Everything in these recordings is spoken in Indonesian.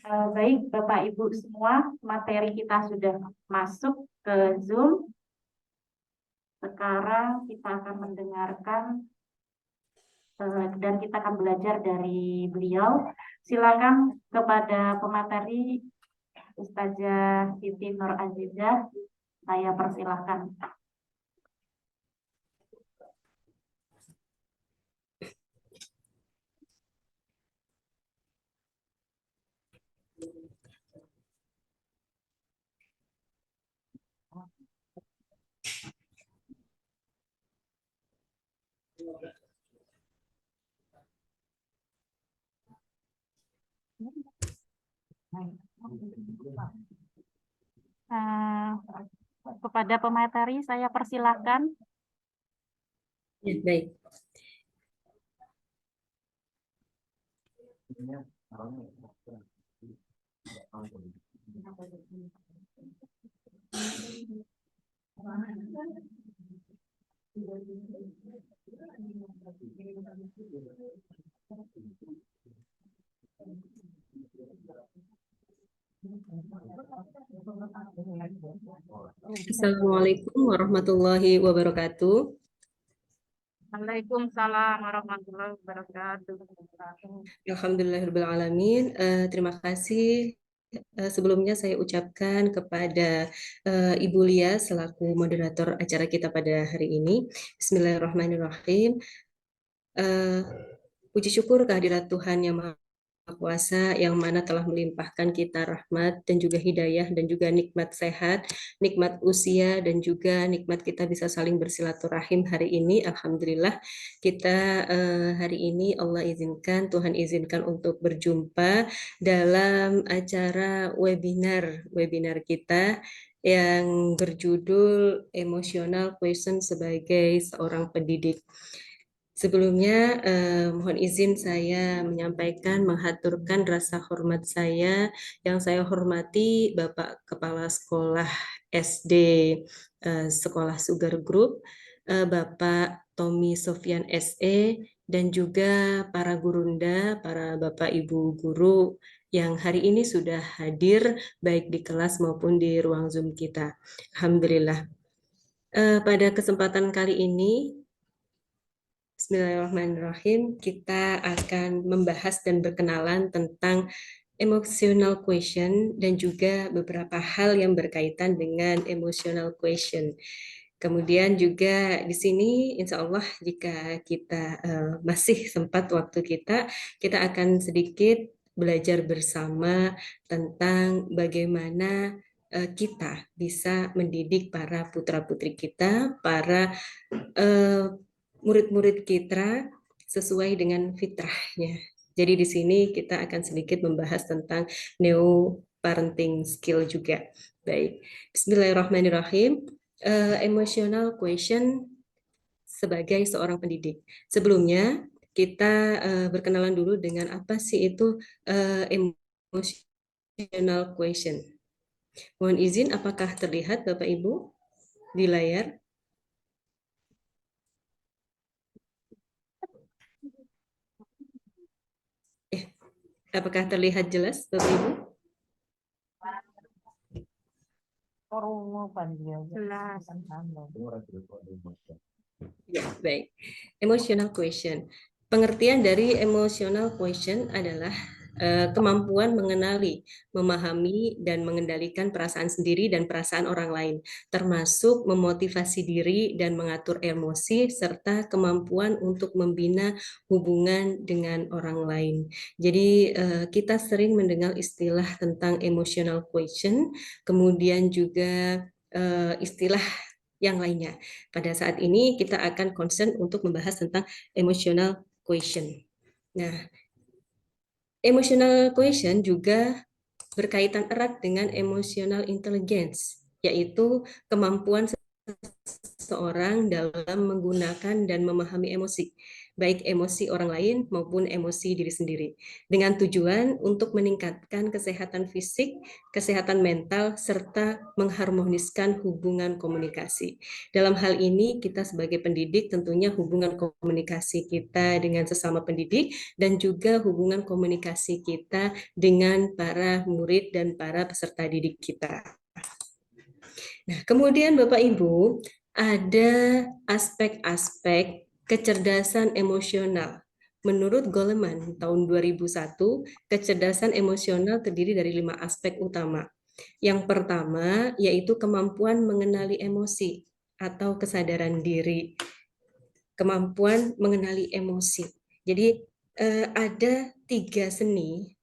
Baik, Bapak Ibu semua, materi kita sudah masuk ke Zoom. Sekarang kita akan mendengarkan dan kita akan belajar dari beliau. Silakan kepada pemateri Ustazah Siti Nur Azizah, saya persilahkan. Kepada pemateri saya persilahkan. Ya, baik. Assalamualaikum warahmatullahi wabarakatuh. Waalaikumsalam warahmatullahi wabarakatuh. Alhamdulillahirrahmanirrahim. Terima kasih. Sebelumnya saya ucapkan kepada Ibu Lia selaku moderator acara kita pada hari ini. Bismillahirrahmanirrahim. Puji syukur kehadirat Tuhan Yang Maha Kuasa yang mana telah melimpahkan kita rahmat dan juga hidayah dan juga nikmat sehat, nikmat usia dan juga nikmat kita bisa saling bersilaturahim hari ini. Alhamdulillah kita hari ini Allah izinkan, Tuhan izinkan untuk berjumpa dalam acara webinar kita yang berjudul Emotional Question sebagai seorang pendidik. Sebelumnya, mohon izin saya menyampaikan, menghaturkan rasa hormat saya yang saya hormati Bapak Kepala Sekolah SD Sekolah Sugar Group, Bapak Tommy Sofyan SE, dan juga para gurunda, para Bapak Ibu guru yang hari ini sudah hadir baik di kelas maupun di ruang Zoom kita. Alhamdulillah. Pada kesempatan kali ini, Bismillahirrahmanirrahim, kita akan membahas dan berkenalan tentang emotional question dan juga beberapa hal yang berkaitan dengan emotional question. Kemudian juga di sini insya Allah jika kita masih sempat waktu kita akan sedikit belajar bersama tentang bagaimana kita bisa mendidik para putra-putri kita, para murid-murid kita sesuai dengan fitrahnya. Jadi di sini kita akan sedikit membahas tentang neo parenting skill juga. Baik, Bismillahirrahmanirrahim. Emotional question sebagai seorang pendidik. Sebelumnya kita berkenalan dulu dengan apa sih itu emotional question. Mohon izin, apakah terlihat Bapak Ibu di layar? Apakah terlihat jelas, Bapak Ibu? Jelas. Ya, baik. Emotional question. Pengertian dari emotional question adalah kemampuan mengenali, memahami, dan mengendalikan perasaan sendiri dan perasaan orang lain, termasuk memotivasi diri dan mengatur emosi, serta kemampuan untuk membina hubungan dengan orang lain. Jadi kita sering mendengar istilah tentang emotional question, kemudian juga istilah yang lainnya. Pada saat ini kita akan concern untuk membahas tentang emotional question. Nah, emotional question juga berkaitan erat dengan emotional intelligence, yaitu kemampuan seseorang dalam menggunakan dan memahami emosi. baik emosi orang lain maupun emosi diri sendiri, dengan tujuan untuk meningkatkan kesehatan fisik, kesehatan mental, serta mengharmoniskan hubungan komunikasi. Dalam hal ini, kita sebagai pendidik tentunya hubungan komunikasi kita dengan sesama pendidik dan juga hubungan komunikasi kita dengan para murid dan para peserta didik kita. Nah, kemudian Bapak Ibu, ada aspek-aspek kecerdasan emosional. Menurut Goleman tahun 2001, kecerdasan emosional terdiri dari 5 aspek utama. Yang pertama yaitu kemampuan mengenali emosi atau kesadaran diri. Kemampuan mengenali emosi. Jadi ada 3 seni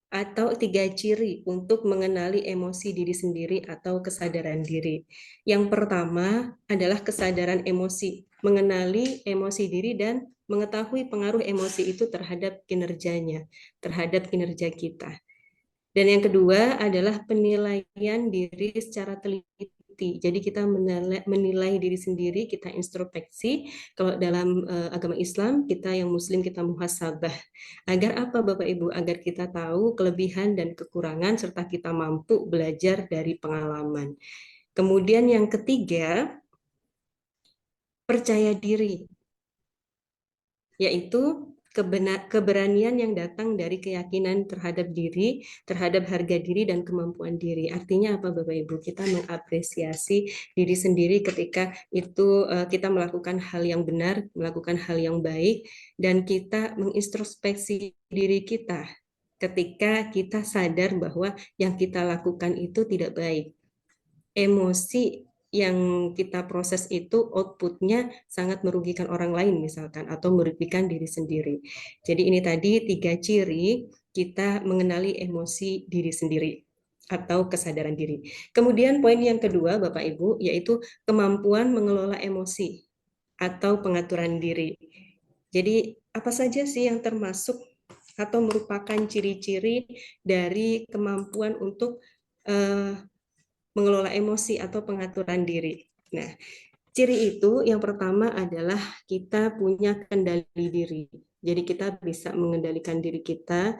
atau 3 ciri untuk mengenali emosi diri sendiri atau kesadaran diri. Yang pertama adalah kesadaran emosi, mengenali emosi diri dan mengetahui pengaruh emosi itu terhadap kinerjanya, terhadap kinerja kita. Dan yang kedua adalah penilaian diri secara teliti. Jadi kita menilai diri sendiri, kita introspeksi. Kalau dalam agama Islam, kita yang Muslim, kita muhasabah. Agar apa Bapak Ibu? Agar kita tahu kelebihan dan kekurangan, serta kita mampu belajar dari pengalaman. Kemudian yang ketiga, percaya diri, yaitu keberanian yang datang dari keyakinan terhadap diri, terhadap harga diri dan kemampuan diri. Artinya apa Bapak Ibu? Kita mengapresiasi diri sendiri ketika itu kita melakukan hal yang benar, melakukan hal yang baik, dan kita mengintrospeksi diri kita ketika kita sadar bahwa yang kita lakukan itu tidak baik. Emosi yang kita proses itu outputnya sangat merugikan orang lain misalkan, atau merugikan diri sendiri. Jadi ini tadi 3 ciri kita mengenali emosi diri sendiri atau kesadaran diri. Kemudian poin yang kedua Bapak Ibu yaitu kemampuan mengelola emosi atau pengaturan diri. Jadi apa saja sih yang termasuk atau merupakan ciri-ciri dari kemampuan untuk mengelola emosi atau pengaturan diri. Nah, ciri itu yang pertama adalah kita punya kendali diri. Jadi kita bisa mengendalikan diri kita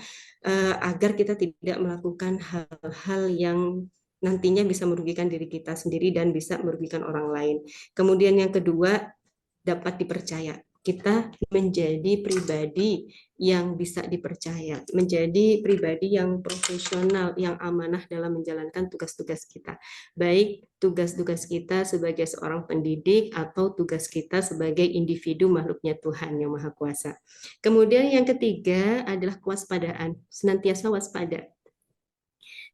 agar kita tidak melakukan hal-hal yang nantinya bisa merugikan diri kita sendiri dan bisa merugikan orang lain. Kemudian yang kedua, dapat dipercaya. Kita menjadi pribadi yang bisa dipercaya, menjadi pribadi yang profesional, yang amanah dalam menjalankan tugas-tugas kita. Baik tugas-tugas kita sebagai seorang pendidik atau tugas kita sebagai individu makhluknya Tuhan Yang Maha Kuasa. Kemudian yang ketiga adalah kewaspadaan, senantiasa waspada.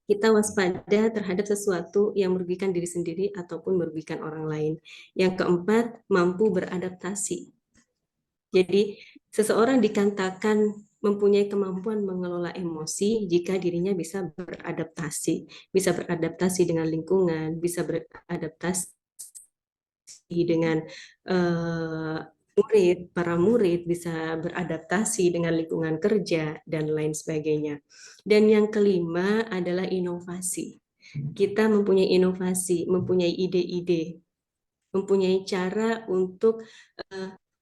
Kita waspada terhadap sesuatu yang merugikan diri sendiri ataupun merugikan orang lain. Yang keempat, mampu beradaptasi. Jadi, seseorang dikatakan mempunyai kemampuan mengelola emosi jika dirinya bisa beradaptasi dengan lingkungan, bisa beradaptasi dengan para murid, bisa beradaptasi dengan lingkungan kerja, dan lain sebagainya. Dan yang kelima adalah inovasi. Kita mempunyai inovasi, mempunyai ide-ide, mempunyai cara untuk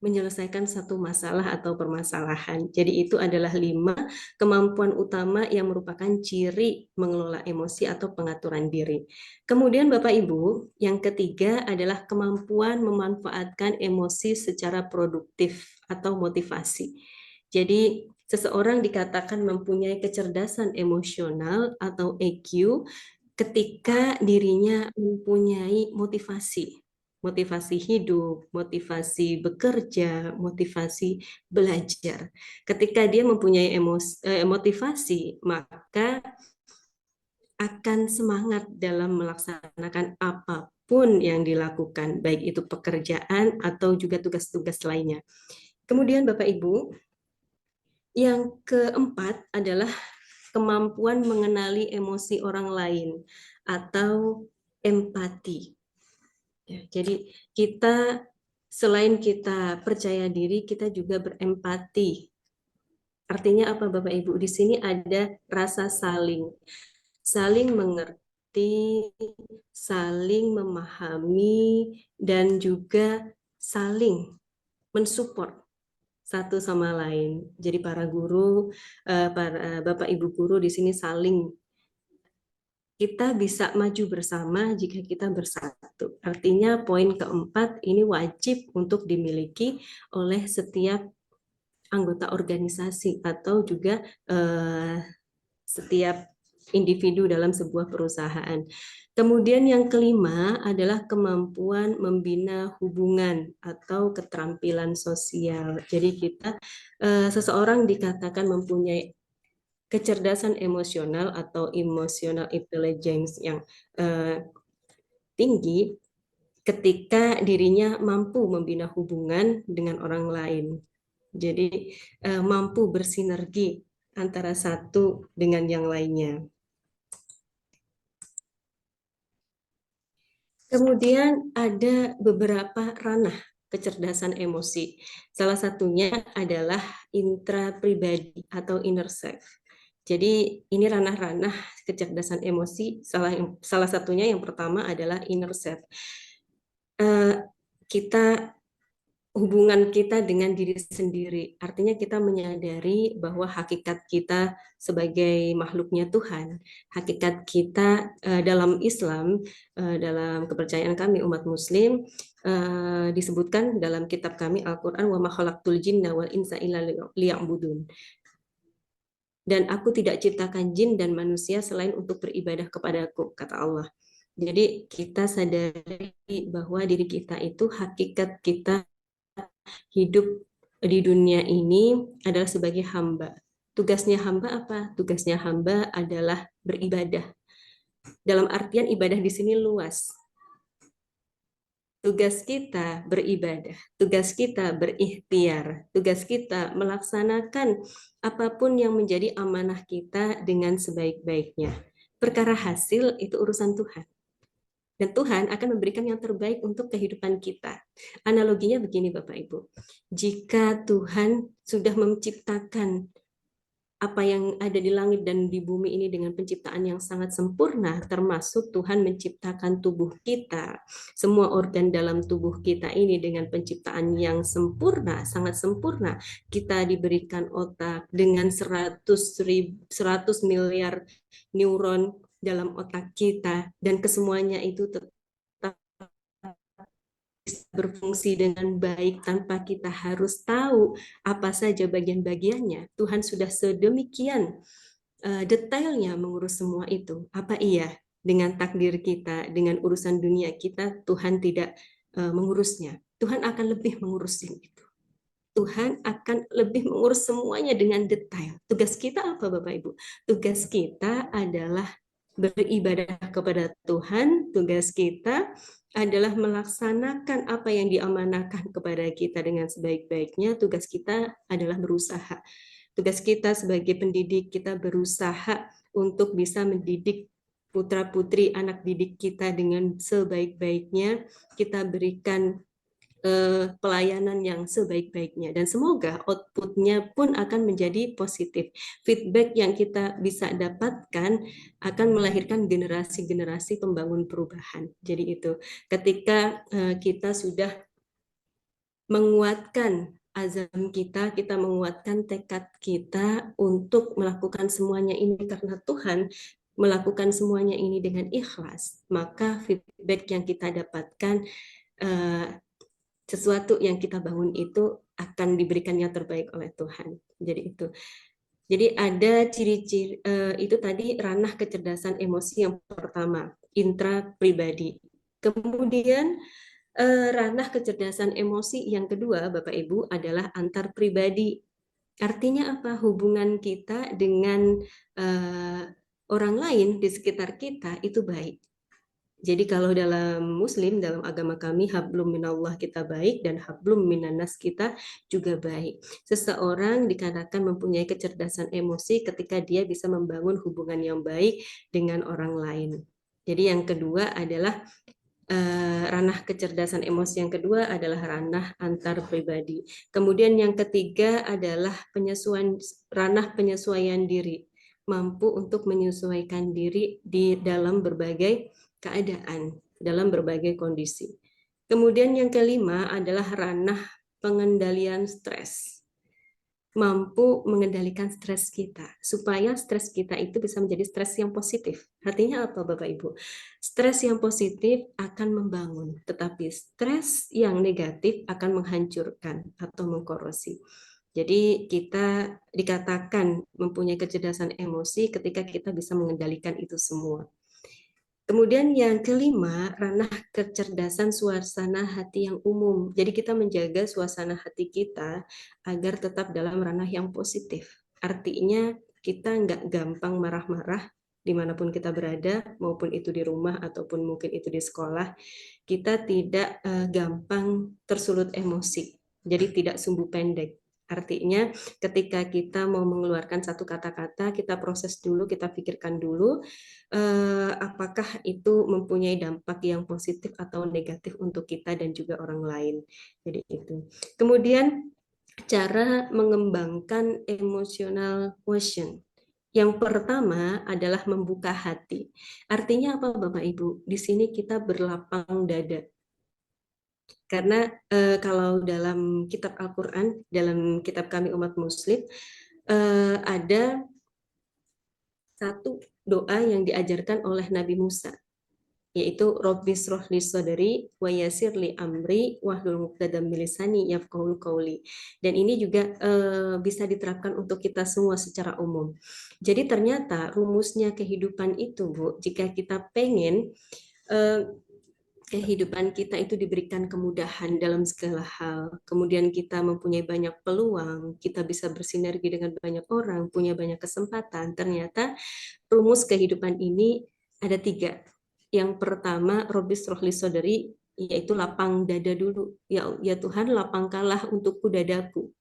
menyelesaikan satu masalah atau permasalahan. Jadi itu adalah 5 kemampuan utama yang merupakan ciri mengelola emosi atau pengaturan diri. Kemudian Bapak Ibu, yang ketiga adalah kemampuan memanfaatkan emosi secara produktif atau motivasi. Jadi seseorang dikatakan mempunyai kecerdasan emosional atau EQ ketika dirinya mempunyai motivasi hidup, motivasi bekerja, motivasi belajar. Ketika dia mempunyai motivasi, maka akan semangat dalam melaksanakan apapun yang dilakukan, baik itu pekerjaan atau juga tugas-tugas lainnya. Kemudian Bapak Ibu, yang keempat adalah kemampuan mengenali emosi orang lain atau empati. Ya, jadi kita selain kita percaya diri, kita juga berempati. Artinya apa Bapak Ibu? Di sini ada rasa saling mengerti, saling memahami, dan juga saling mensupport. satu sama lain. Jadi para guru, para Bapak Ibu guru di sini saling, kita bisa maju bersama jika kita bersatu. Artinya poin keempat ini wajib untuk dimiliki oleh setiap anggota organisasi atau juga setiap individu dalam sebuah perusahaan. Kemudian yang kelima adalah kemampuan membina hubungan atau keterampilan sosial. Jadi kita seseorang dikatakan mempunyai kecerdasan emosional atau emotional intelligence yang tinggi ketika dirinya mampu membina hubungan dengan orang lain. Jadi mampu bersinergi antara satu dengan yang lainnya. Kemudian ada beberapa ranah kecerdasan emosi. Salah satunya adalah intrapribadi atau inner self. Jadi ini ranah-ranah kecerdasan emosi. Salah satunya yang pertama adalah inner self. Kita hubungan kita dengan diri sendiri. Artinya kita menyadari bahwa hakikat kita sebagai makhluknya Tuhan, hakikat kita dalam Islam, dalam kepercayaan kami umat Muslim, disebutkan dalam kitab kami Al-Quran, wa ma khalaqtul jinna wal insa illa liya'budun. Dan aku tidak ciptakan jin dan manusia selain untuk beribadah kepadaku, kata Allah. Jadi kita sadari bahwa diri kita itu hakikat kita hidup di dunia ini adalah sebagai hamba. Tugasnya hamba apa? Tugasnya hamba adalah beribadah. Dalam artian ibadah di sini luas. Tugas kita beribadah, tugas kita berikhtiar, tugas kita melaksanakan apapun yang menjadi amanah kita dengan sebaik-baiknya. Perkara hasil itu urusan Tuhan. Dan Tuhan akan memberikan yang terbaik untuk kehidupan kita. Analoginya begini Bapak Ibu, jika Tuhan sudah menciptakan apa yang ada di langit dan di bumi ini dengan penciptaan yang sangat sempurna, termasuk Tuhan menciptakan tubuh kita, semua organ dalam tubuh kita ini dengan penciptaan yang sempurna, sangat sempurna. Kita diberikan otak dengan 100 miliar neuron dalam otak kita, dan kesemuanya itu tetap berfungsi dengan baik tanpa kita harus tahu apa saja bagian-bagiannya. Tuhan sudah sedemikian detailnya mengurus semua itu. Apa iya dengan takdir kita, dengan urusan dunia kita, Tuhan tidak mengurusnya? Tuhan akan lebih mengurusin itu. Tuhan akan lebih mengurus semuanya dengan detail. Tugas kita apa Bapak Ibu? Tugas kita adalah beribadah kepada Tuhan. Tugas kita adalah melaksanakan apa yang diamanahkan kepada kita dengan sebaik-baiknya. Tugas kita adalah berusaha. Tugas kita sebagai pendidik, kita berusaha untuk bisa mendidik putra-putri anak didik kita dengan sebaik-baiknya. Kita berikan pelayanan yang sebaik-baiknya, dan semoga outputnya pun akan menjadi positif. Feedback yang kita bisa dapatkan akan melahirkan generasi-generasi pembangun perubahan. Jadi itu ketika kita sudah menguatkan azam kita, kita menguatkan tekad kita untuk melakukan semuanya ini karena Tuhan, melakukan semuanya ini dengan ikhlas, maka feedback yang kita dapatkan, sesuatu yang kita bangun itu akan diberikan yang terbaik oleh Tuhan. Jadi itu. Jadi ada ciri-ciri itu tadi ranah kecerdasan emosi yang pertama, intra pribadi. Kemudian ranah kecerdasan emosi yang kedua, Bapak Ibu, adalah antar pribadi. Artinya apa? Hubungan kita dengan orang lain di sekitar kita itu baik. Jadi kalau dalam Muslim, dalam agama kami, hablum minallah kita baik dan hablum minanas kita juga baik. Seseorang dikatakan mempunyai kecerdasan emosi ketika dia bisa membangun hubungan yang baik dengan orang lain. Jadi yang kedua adalah ranah kecerdasan emosi yang kedua adalah ranah antar pribadi. Kemudian yang ketiga adalah ranah penyesuaian diri, mampu untuk menyesuaikan diri di dalam berbagai keadaan, dalam berbagai kondisi. Kemudian yang kelima adalah ranah pengendalian stres. mampu mengendalikan stres kita, supaya stres kita itu bisa menjadi stres yang positif. Artinya apa, Bapak Ibu? Stres yang positif akan membangun, tetapi stres yang negatif akan menghancurkan atau mengkorosi. Jadi kita dikatakan mempunyai kecerdasan emosi ketika kita bisa mengendalikan itu semua. Kemudian yang kelima, ranah kecerdasan suasana hati yang umum. Jadi kita menjaga suasana hati kita agar tetap dalam ranah yang positif. Artinya kita nggak gampang marah-marah dimanapun kita berada, maupun itu di rumah ataupun mungkin itu di sekolah. Kita tidak gampang tersulut emosi. Jadi tidak sumbu pendek. Artinya ketika kita mau mengeluarkan satu kata-kata, kita proses dulu, kita pikirkan dulu apakah itu mempunyai dampak yang positif atau negatif untuk kita dan juga orang lain. Jadi itu. Kemudian cara mengembangkan emotional quotient. Yang pertama adalah membuka hati. Artinya apa Bapak Ibu? Di sini kita berlapang dada. Karena kalau dalam kitab Al-Quran, dalam kitab kami umat muslim, ada satu doa yang diajarkan oleh Nabi Musa, yaitu Rabbi shrah li sadri wa yassir li amri wahlul 'uqdatam min lisani yafqahu qawli. Dan ini juga bisa diterapkan untuk kita semua secara umum. Jadi ternyata rumusnya kehidupan itu, Bu, jika kita pengen kehidupan kita itu diberikan kemudahan dalam segala hal, kemudian kita mempunyai banyak peluang, kita bisa bersinergi dengan banyak orang, punya banyak kesempatan, ternyata rumus kehidupan ini ada 3. Yang pertama, Robbi shrah li sadri, yaitu lapang dada dulu. Ya Tuhan, lapangkanlah untukku dadaku.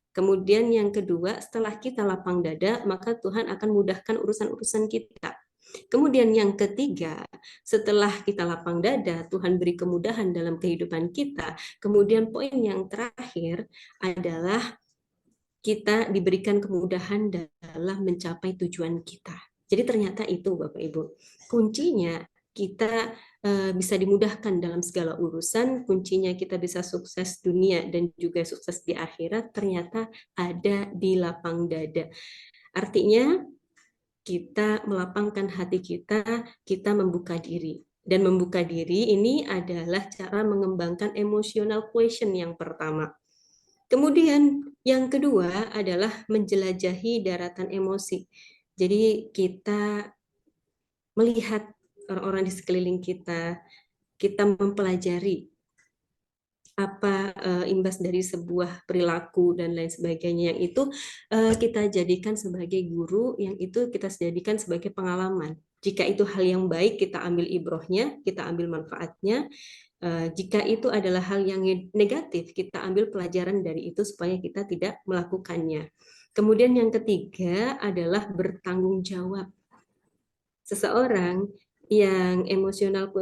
Kemudian yang kedua, setelah kita lapang dada, maka Tuhan akan mudahkan urusan-urusan kita. Kemudian yang ketiga, setelah kita lapang dada, Tuhan beri kemudahan dalam kehidupan kita. Kemudian poin yang terakhir adalah kita diberikan kemudahan dalam mencapai tujuan kita. Jadi ternyata itu Bapak Ibu, kuncinya kita bisa dimudahkan dalam segala urusan, kuncinya kita bisa sukses dunia dan juga sukses di akhirat, ternyata ada di lapang dada. Artinya kita melapangkan hati kita membuka diri. Dan membuka diri ini adalah cara mengembangkan emotional quotient yang pertama. Kemudian yang kedua adalah menjelajahi daratan emosi. Jadi kita melihat orang-orang di sekeliling kita mempelajari apa imbas dari sebuah perilaku dan lain sebagainya, yang itu kita jadikan sebagai guru, yang itu kita jadikan sebagai pengalaman. Jika itu hal yang baik, kita ambil ibrohnya, kita ambil manfaatnya. Jika itu adalah hal yang negatif, kita ambil pelajaran dari itu supaya kita tidak melakukannya. Kemudian yang ketiga adalah bertanggung jawab. Seseorang yang emosional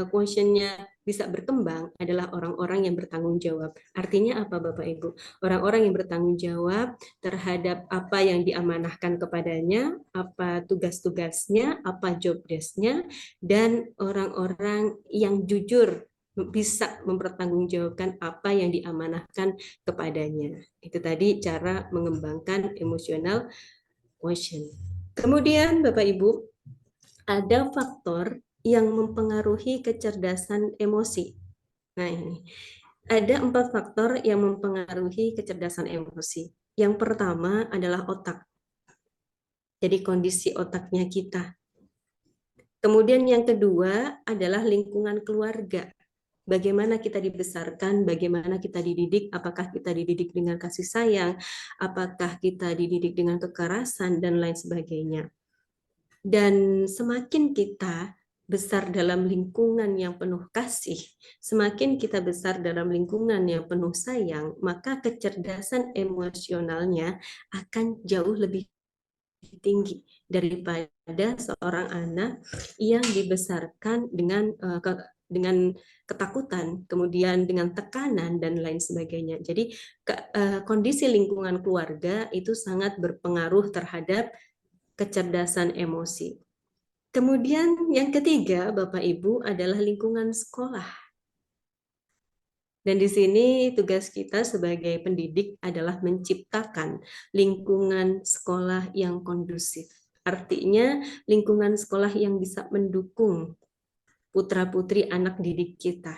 quotient-nya bisa berkembang adalah orang-orang yang bertanggung jawab. Artinya apa Bapak Ibu? Orang-orang yang bertanggung jawab terhadap apa yang diamanahkan kepadanya, apa tugas-tugasnya, apa job desk-nya, dan orang-orang yang jujur bisa mempertanggungjawabkan apa yang diamanahkan kepadanya. Itu tadi cara mengembangkan emosional quotient. Kemudian Bapak Ibu, ada faktor yang mempengaruhi kecerdasan emosi. Nah, ini ada 4 faktor yang mempengaruhi kecerdasan emosi. Yang pertama adalah otak. Jadi kondisi otaknya kita. Kemudian yang kedua adalah lingkungan keluarga. Bagaimana kita dibesarkan, bagaimana kita dididik, apakah kita dididik dengan kasih sayang, apakah kita dididik dengan kekerasan, dan lain sebagainya. Dan semakin kita besar dalam lingkungan yang penuh kasih, semakin kita besar dalam lingkungan yang penuh sayang, maka kecerdasan emosionalnya akan jauh lebih tinggi daripada seorang anak yang dibesarkan dengan ketakutan, kemudian dengan tekanan dan lain sebagainya. Jadi kondisi lingkungan keluarga itu sangat berpengaruh terhadap kecerdasan emosi. Kemudian yang ketiga, Bapak Ibu, adalah lingkungan sekolah. Dan di sini tugas kita sebagai pendidik adalah menciptakan lingkungan sekolah yang kondusif. Artinya lingkungan sekolah yang bisa mendukung putra-putri anak didik kita.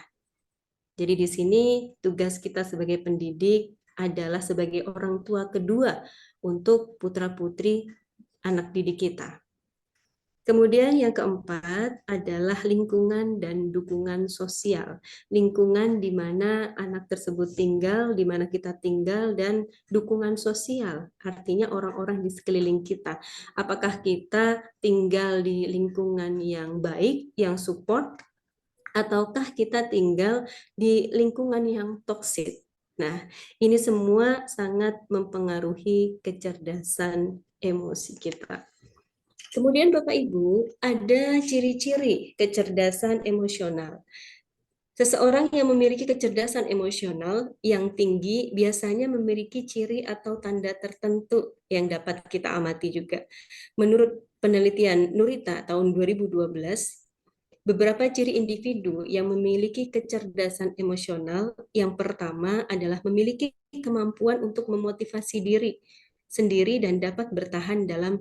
Jadi di sini tugas kita sebagai pendidik adalah sebagai orang tua kedua untuk putra-putri anak didik kita. Kemudian yang keempat adalah lingkungan dan dukungan sosial. Lingkungan di mana anak tersebut tinggal, di mana kita tinggal, dan dukungan sosial. Artinya orang-orang di sekeliling kita. Apakah kita tinggal di lingkungan yang baik, yang support, ataukah kita tinggal di lingkungan yang toksik? Nah, ini semua sangat mempengaruhi kecerdasan emosi kita. Kemudian Bapak Ibu, ada ciri-ciri kecerdasan emosional. Seseorang yang memiliki kecerdasan emosional yang tinggi biasanya memiliki ciri atau tanda tertentu yang dapat kita amati juga. Menurut penelitian Nurita tahun 2012, beberapa ciri individu yang memiliki kecerdasan emosional yang pertama adalah memiliki kemampuan untuk memotivasi diri sendiri dan dapat bertahan dalam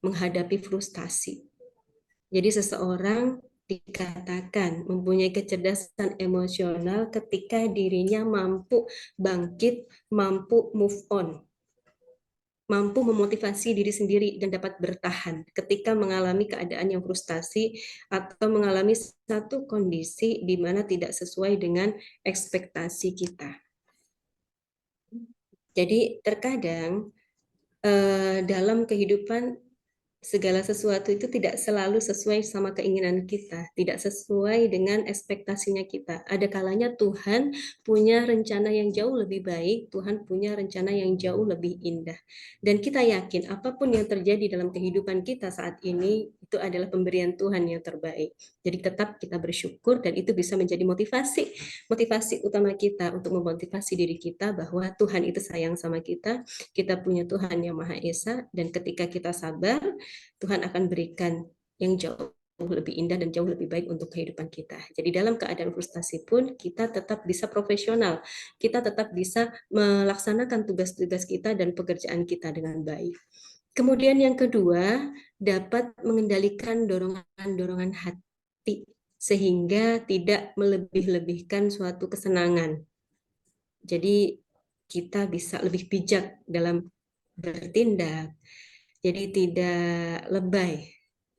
menghadapi frustasi. Jadi seseorang dikatakan mempunyai kecerdasan emosional ketika dirinya mampu bangkit, mampu move on, mampu memotivasi diri sendiri dan dapat bertahan ketika mengalami keadaan yang frustasi atau mengalami satu kondisi di mana tidak sesuai dengan ekspektasi kita. Jadi terkadang dalam kehidupan segala sesuatu itu tidak selalu sesuai sama keinginan kita, tidak sesuai dengan ekspektasinya kita. Ada kalanya Tuhan punya rencana yang jauh lebih baik, Tuhan punya rencana yang jauh lebih indah. Dan kita yakin apapun yang terjadi dalam kehidupan kita saat ini, itu adalah pemberian Tuhan yang terbaik. Jadi tetap kita bersyukur dan itu bisa menjadi motivasi utama kita untuk memotivasi diri kita bahwa Tuhan itu sayang sama kita punya Tuhan yang Maha Esa, dan ketika kita sabar, Tuhan akan berikan yang jauh lebih indah dan jauh lebih baik untuk kehidupan kita. Jadi dalam keadaan frustasi pun kita tetap bisa profesional, kita tetap bisa melaksanakan tugas-tugas kita dan pekerjaan kita dengan baik. Kemudian yang kedua, dapat mengendalikan dorongan-dorongan hati sehingga tidak melebih-lebihkan suatu kesenangan. Jadi kita bisa lebih bijak dalam bertindak, jadi tidak lebay.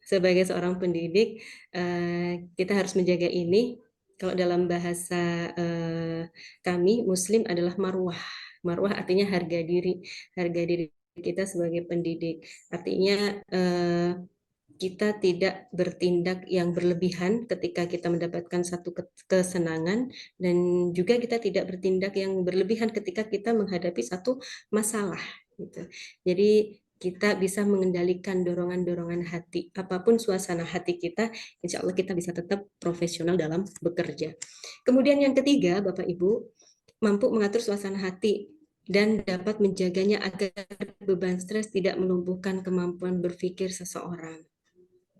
Sebagai seorang pendidik, kita harus menjaga ini. Kalau dalam bahasa kami Muslim adalah marwah. Marwah artinya harga diri kita sebagai pendidik. Artinya kita tidak bertindak yang berlebihan ketika kita mendapatkan satu kesenangan, dan juga kita tidak bertindak yang berlebihan ketika kita menghadapi satu masalah. Gitu. Jadi kita bisa mengendalikan dorongan-dorongan hati. Apapun suasana hati kita, insya Allah kita bisa tetap profesional dalam bekerja. Kemudian yang ketiga, Bapak Ibu, mampu mengatur suasana hati dan dapat menjaganya agar beban stres tidak melumpuhkan kemampuan berpikir seseorang.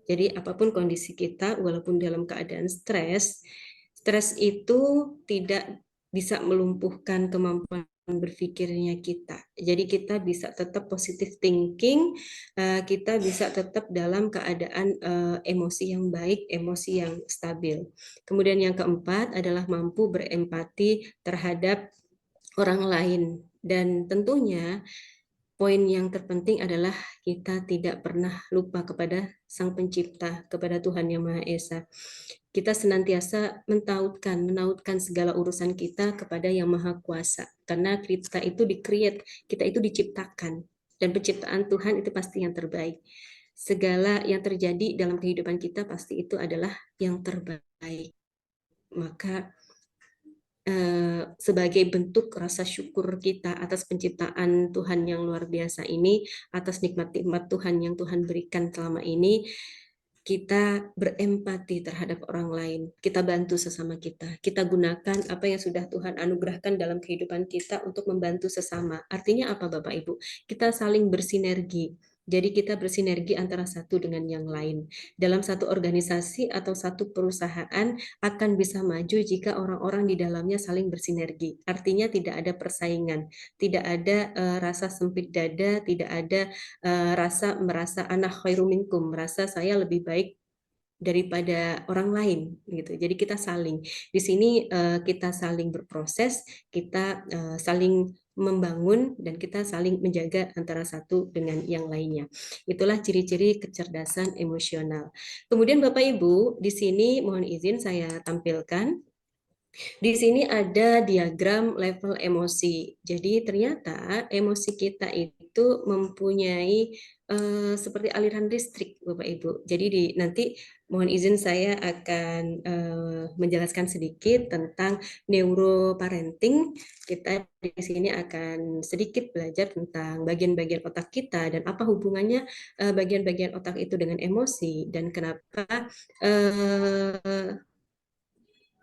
Jadi apapun kondisi kita, walaupun dalam keadaan stres itu tidak bisa melumpuhkan kemampuan berpikirnya kita. Jadi kita bisa tetap positive thinking, kita bisa tetap dalam keadaan emosi yang baik, emosi yang stabil. Kemudian yang keempat adalah mampu berempati terhadap orang lain. Dan tentunya poin yang terpenting adalah kita tidak pernah lupa kepada Sang Pencipta, kepada Tuhan Yang Maha Esa. Kita senantiasa menautkan segala urusan kita kepada Yang Maha Kuasa. Karena kita itu di-create, kita itu diciptakan. Dan penciptaan Tuhan itu pasti yang terbaik. Segala yang terjadi dalam kehidupan kita pasti itu adalah yang terbaik. Maka sebagai bentuk rasa syukur kita atas penciptaan Tuhan yang luar biasa ini, atas nikmat-nikmat Tuhan yang Tuhan berikan selama ini, kita berempati terhadap orang lain, kita bantu sesama kita gunakan apa yang sudah Tuhan anugerahkan dalam kehidupan kita untuk membantu sesama. Artinya apa Bapak Ibu? Kita saling bersinergi. Jadi kita bersinergi antara satu dengan yang lain. Dalam satu organisasi atau satu perusahaan akan bisa maju jika orang-orang di dalamnya saling bersinergi. Artinya tidak ada persaingan, tidak ada rasa sempit dada, tidak ada rasa merasa ana khairum minkum, merasa saya lebih baik daripada orang lain gitu. Jadi kita saling di sini kita saling berproses, kita saling membangun dan kita saling menjaga antara satu dengan yang lainnya. Itulah ciri-ciri kecerdasan emosional. Kemudian Bapak Ibu, di sini mohon izin saya tampilkan. Di sini ada diagram level emosi. Jadi ternyata emosi kita itu mempunyai seperti aliran listrik, Bapak Ibu. Jadi nanti mohon izin saya akan menjelaskan sedikit tentang neuroparenting. Kita di sini akan sedikit belajar tentang bagian-bagian otak kita dan apa hubungannya bagian-bagian otak itu dengan emosi dan kenapa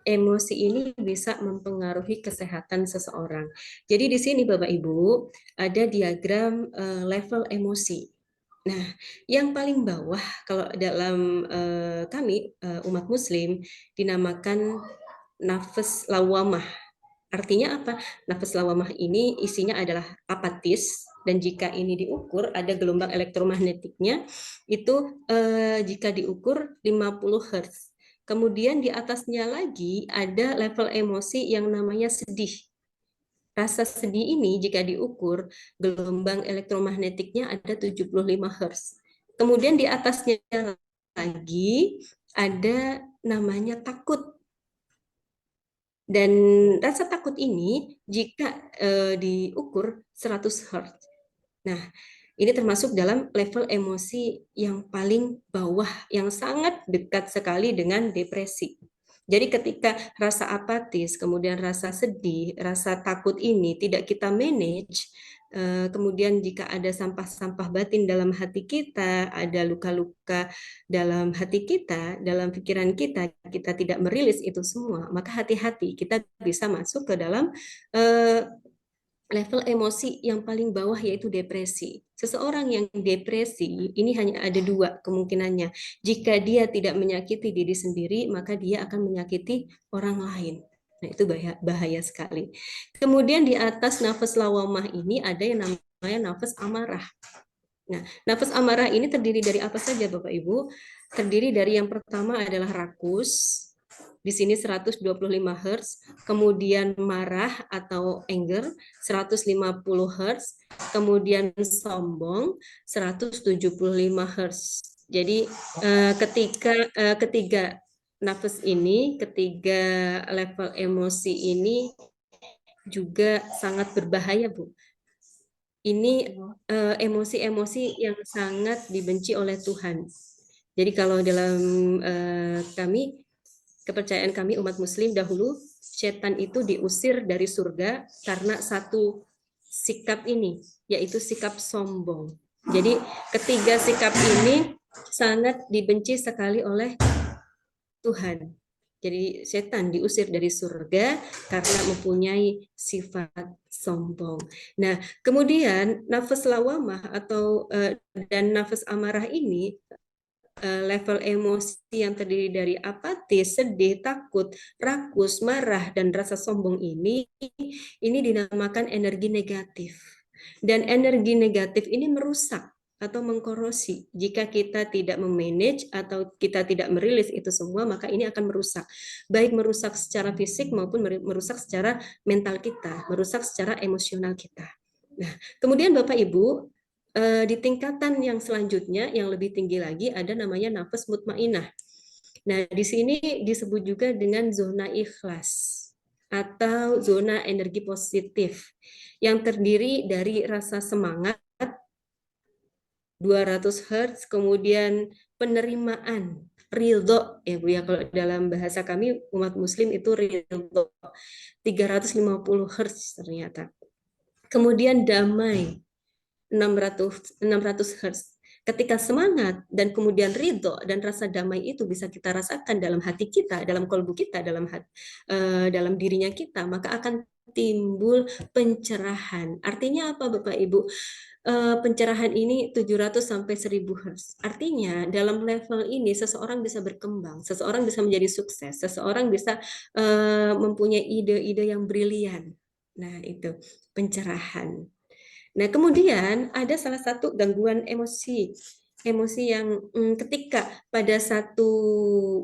emosi ini bisa mempengaruhi kesehatan seseorang. Jadi di sini Bapak Ibu ada diagram level emosi. Nah, yang paling bawah kalau dalam kami umat Muslim dinamakan nafas lawamah. Artinya apa? Nafas lawamah ini isinya adalah apatis dan jika ini diukur ada gelombang elektromagnetiknya itu jika diukur 50 Hz. Kemudian di atasnya lagi ada level emosi yang namanya sedih. Rasa sedih ini jika diukur gelombang elektromagnetiknya ada 75 Hz. Kemudian di atasnya lagi ada namanya takut. Dan rasa takut ini jika diukur 100 Hz. Nah, ini termasuk dalam level emosi yang paling bawah, yang sangat dekat sekali dengan depresi. Jadi ketika rasa apatis, kemudian rasa sedih, rasa takut ini tidak kita manage, kemudian jika ada sampah-sampah batin dalam hati kita, ada luka-luka dalam hati kita, dalam pikiran kita, kita tidak merilis itu semua, maka hati-hati kita bisa masuk ke dalam level emosi yang paling bawah yaitu depresi. Seseorang yang depresi ini hanya ada dua kemungkinannya. Jika dia tidak menyakiti diri sendiri, maka dia akan menyakiti orang lain. Nah, itu bahaya sekali. Kemudian di atas nafas lawamah ini ada yang namanya nafas amarah. Nah, nafas amarah ini terdiri dari apa saja Bapak Ibu? Terdiri dari yang pertama adalah rakus, di sini 125 Hz, kemudian marah atau anger 150 Hz, kemudian sombong 175 Hz. Jadi ketiga nafas ini, ketiga level emosi ini juga sangat berbahaya, Bu. Ini emosi-emosi yang sangat dibenci oleh Tuhan. Jadi kalau dalam kami, kepercayaan kami umat Muslim dahulu, setan itu diusir dari surga karena satu sikap ini, yaitu sikap sombong. Jadi ketiga sikap ini sangat dibenci sekali oleh Tuhan. Jadi setan diusir dari surga karena mempunyai sifat sombong. Nah, kemudian nafas lawamah atau dan nafas amarah ini level emosi yang terdiri dari apatis, sedih, takut, rakus, marah, dan rasa sombong ini dinamakan energi negatif. Dan energi negatif ini merusak atau mengkorosi. Jika kita tidak memanage atau kita tidak merilis itu semua, maka ini akan merusak. Baik merusak secara fisik maupun merusak secara mental kita, merusak secara emosional kita. Nah, kemudian Bapak Ibu, di tingkatan yang selanjutnya yang lebih tinggi lagi ada namanya nafas mutmainah. Nah, di sini disebut juga dengan zona ikhlas atau zona energi positif yang terdiri dari rasa semangat 200 Hz, kemudian penerimaan, ridho ya Bu ya, kalau dalam bahasa kami umat Muslim itu ridho 350 Hz ternyata. Kemudian damai 600 Hz. Ketika semangat dan kemudian ridho dan rasa damai itu bisa kita rasakan dalam hati kita, dalam kolbu kita, dalam dirinya kita, maka akan timbul pencerahan. Artinya apa Bapak Ibu? Pencerahan ini 700 sampai 1000 Hz. Artinya dalam level ini seseorang bisa berkembang, seseorang bisa menjadi sukses, seseorang bisa mempunyai ide-ide yang brilian. Nah, itu pencerahan. Nah, kemudian ada salah satu gangguan emosi. Emosi yang ketika pada satu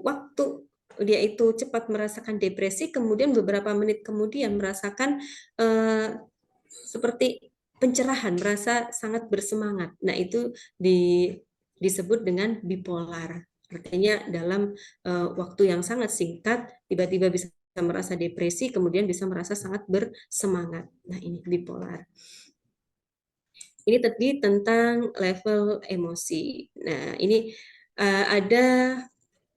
waktu dia itu cepat merasakan depresi, kemudian beberapa menit kemudian merasakan seperti pencerahan, merasa sangat bersemangat. Nah, itu disebut dengan bipolar. Artinya dalam waktu yang sangat singkat, tiba-tiba bisa merasa depresi, kemudian bisa merasa sangat bersemangat. Nah, ini bipolar. Ini tadi tentang level emosi. Nah, ini ada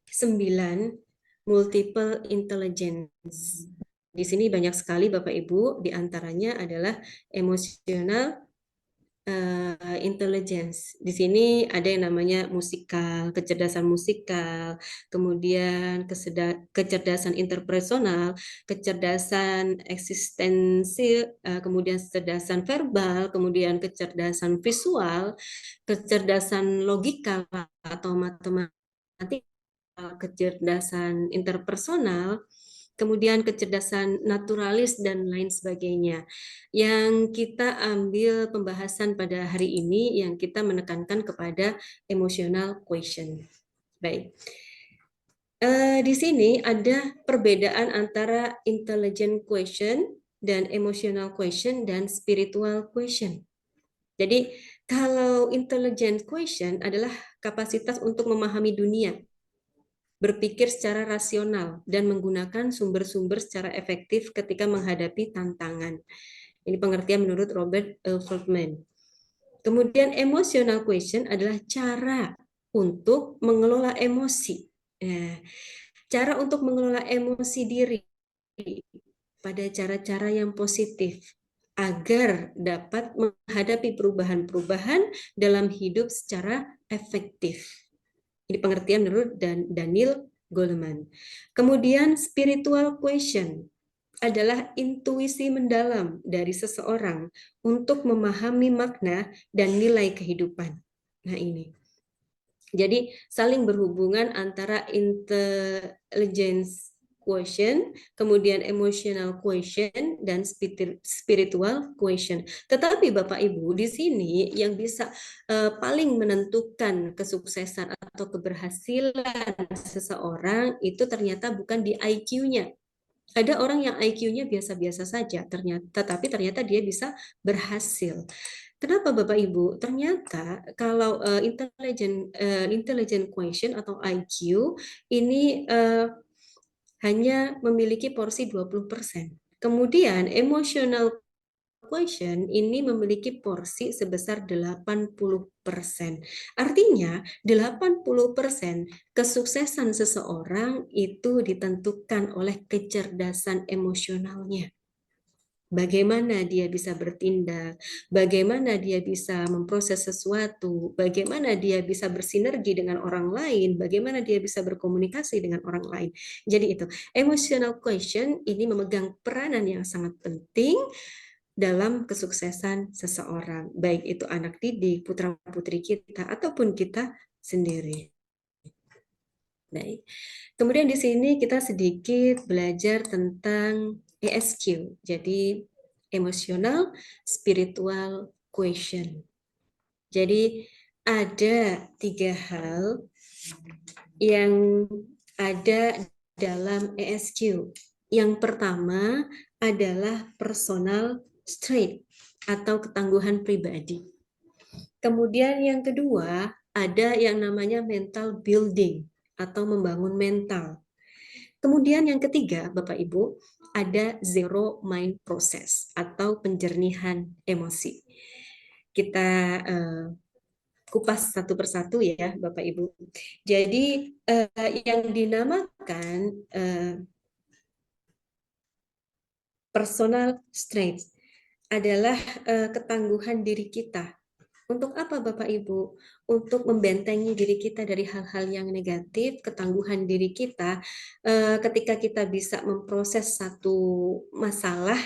9 multiple intelligence. Di sini banyak sekali Bapak Ibu, di antaranya adalah emotional intelligence. Di sini ada yang namanya musikal, kecerdasan musikal, kemudian kecerdasan interpersonal, kecerdasan eksistensi, kemudian kecerdasan verbal, kemudian kecerdasan visual, kecerdasan logika atau matematika, kecerdasan interpersonal, kemudian kecerdasan naturalis dan lain sebagainya. Yang kita ambil pembahasan pada hari ini yang kita menekankan kepada emotional quotient. Baik. Di sini ada perbedaan antara intelligent quotient dan emotional quotient dan spiritual quotient. Jadi kalau intelligent quotient adalah kapasitas untuk memahami dunia, berpikir secara rasional, dan menggunakan sumber-sumber secara efektif ketika menghadapi tantangan. Ini pengertian menurut Robert Feldman. Kemudian emotional quotient adalah cara untuk mengelola emosi. Cara untuk mengelola emosi diri pada cara-cara yang positif agar dapat menghadapi perubahan-perubahan dalam hidup secara efektif. Ini pengertian menurut Daniel Goleman. Kemudian spiritual quotient adalah intuisi mendalam dari seseorang untuk memahami makna dan nilai kehidupan. Nah, ini. Jadi saling berhubungan antara intelligence quotient, kemudian emotional quotient, dan spiritual quotient. Tetapi Bapak Ibu, di sini yang bisa paling menentukan kesuksesan atau keberhasilan seseorang itu ternyata bukan di IQ-nya. Ada orang yang IQ-nya biasa-biasa saja, tetapi ternyata dia bisa berhasil. Kenapa Bapak Ibu? Ternyata kalau intelligent quotient atau IQ ini hanya memiliki porsi 20%. Kemudian emotional quotient ini memiliki porsi sebesar 80%. Artinya 80% kesuksesan seseorang itu ditentukan oleh kecerdasan emosionalnya. Bagaimana dia bisa bertindak, bagaimana dia bisa memproses sesuatu, bagaimana dia bisa bersinergi dengan orang lain, bagaimana dia bisa berkomunikasi dengan orang lain. Jadi itu, emotional quotient ini memegang peranan yang sangat penting dalam kesuksesan seseorang, baik itu anak didik, putra-putri kita, ataupun kita sendiri. Baik. Kemudian di sini kita sedikit belajar tentang ESQ, jadi emotional spiritual quotient. Jadi ada 3 hal yang ada dalam ESQ. Yang pertama adalah personal strength atau ketangguhan pribadi. Kemudian yang kedua ada yang namanya mental building atau membangun mental. Kemudian yang ketiga, Bapak Ibu, ada zero mind process atau penjernihan emosi. Kita kupas satu persatu ya, Bapak Ibu. Jadi yang dinamakan personal strength adalah ketangguhan diri kita. Untuk apa Bapak Ibu? Untuk membentengi diri kita dari hal-hal yang negatif, ketangguhan diri kita ketika kita bisa memproses satu masalah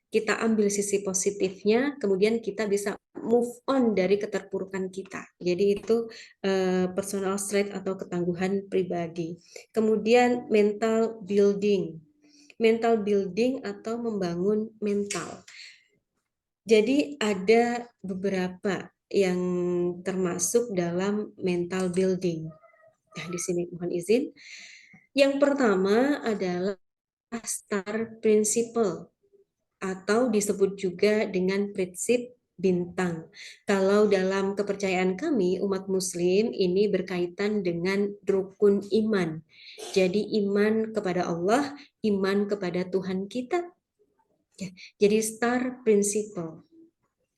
kita ambil sisi positifnya, kemudian kita bisa move on dari keterpurukan kita. Jadi itu personal strength atau ketangguhan pribadi. Kemudian mental building. Mental building atau membangun mental. Jadi ada beberapa yang termasuk dalam mental building. Nah, di sini mohon izin. Yang pertama adalah STAR Principle atau disebut juga dengan prinsip bintang. Kalau dalam kepercayaan kami umat muslim ini berkaitan dengan rukun iman. Jadi iman kepada Allah, iman kepada Tuhan kita. Ya, jadi STAR Principle.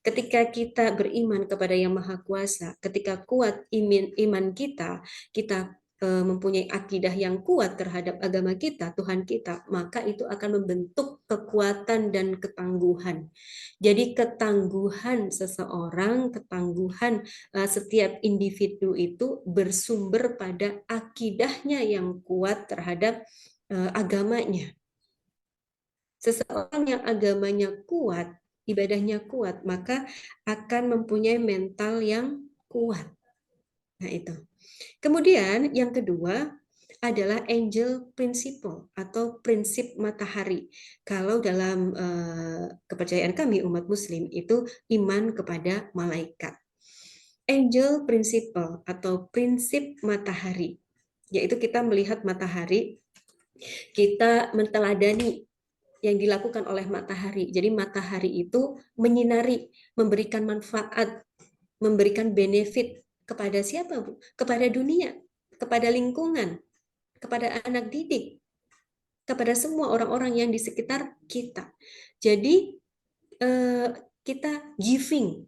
Ketika kita beriman kepada Yang Maha Kuasa, ketika kuat iman kita, kita mempunyai akidah yang kuat terhadap agama kita, Tuhan kita, maka itu akan membentuk kekuatan dan ketangguhan. Jadi ketangguhan seseorang, ketangguhan setiap individu itu bersumber pada akidahnya yang kuat terhadap agamanya. Seseorang yang agamanya kuat, ibadahnya kuat, maka akan mempunyai mental yang kuat. Nah, itu. Kemudian yang kedua adalah angel principle atau prinsip matahari. Kalau dalam kepercayaan kami umat muslim itu iman kepada malaikat. Angel principle atau prinsip matahari, yaitu kita melihat matahari, kita menteladani yang dilakukan oleh matahari. Jadi matahari itu menyinari, memberikan manfaat, memberikan benefit kepada siapa, Bu? Kepada dunia, kepada lingkungan, kepada anak didik, kepada semua orang-orang yang di sekitar kita. Jadi kita giving,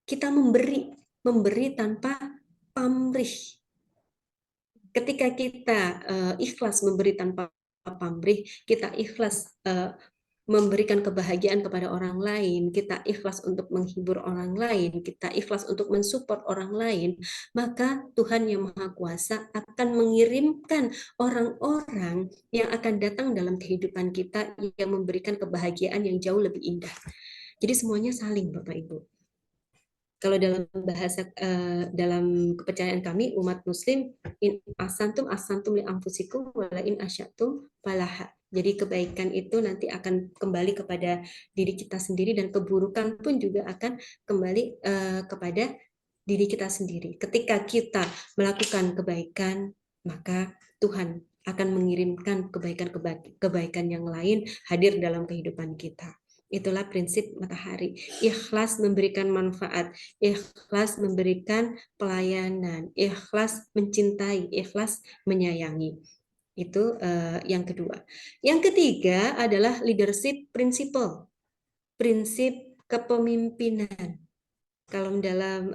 kita memberi tanpa pamrih. Ketika kita ikhlas memberi tanpa pamrih, kita ikhlas memberikan kebahagiaan kepada orang lain, kita ikhlas untuk menghibur orang lain, kita ikhlas untuk mensupport orang lain, maka Tuhan Yang Maha Kuasa akan mengirimkan orang-orang yang akan datang dalam kehidupan kita yang memberikan kebahagiaan yang jauh lebih indah. Jadi semuanya saling, Bapak Ibu. Kalau dalam bahasa dalam kepercayaan kami umat muslim, in asantum li anfusikum wala in asyatum falaha. Jadi kebaikan itu nanti akan kembali kepada diri kita sendiri dan keburukan pun juga akan kembali kepada diri kita sendiri. Ketika kita melakukan kebaikan, maka Tuhan akan mengirimkan kebaikan yang lain hadir dalam kehidupan kita. Itulah prinsip matahari. Ikhlas memberikan manfaat, ikhlas memberikan pelayanan, ikhlas mencintai, ikhlas menyayangi. Itu yang kedua. Yang ketiga adalah leadership principle, prinsip kepemimpinan. Kalau dalam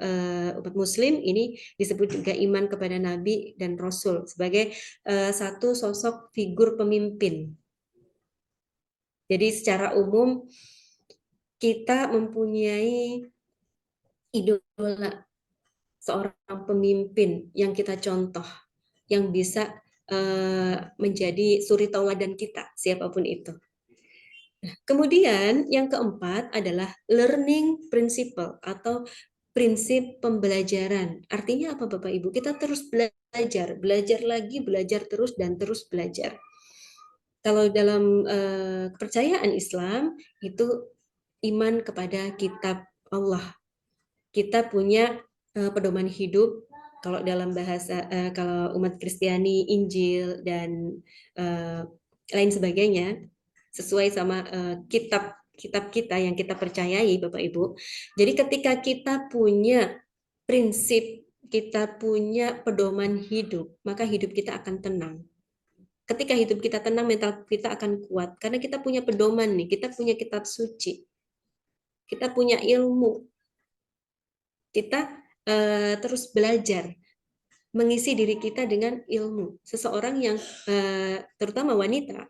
umat muslim ini disebut juga iman kepada Nabi dan Rasul sebagai satu sosok figur pemimpin. Jadi secara umum kita mempunyai idola seorang pemimpin yang kita contoh, yang bisa menjadi suri tauladan kita, siapapun itu. Kemudian yang keempat adalah learning principle atau prinsip pembelajaran. Artinya apa Bapak Ibu? Kita terus belajar, belajar lagi, belajar terus dan terus belajar. Kalau dalam kepercayaan Islam itu iman kepada kitab Allah. Kita punya pedoman hidup. Kalau dalam bahasa kalau umat Kristiani Injil dan lain sebagainya sesuai sama kitab kita yang kita percayai Bapak Ibu. Jadi ketika kita punya prinsip, kita punya pedoman hidup, maka hidup kita akan tenang. Ketika hidup kita tenang, mental kita akan kuat. Karena kita punya pedoman nih, kita punya kitab suci. Kita punya ilmu. Kita terus belajar, mengisi diri kita dengan ilmu. Seseorang yang, terutama wanita,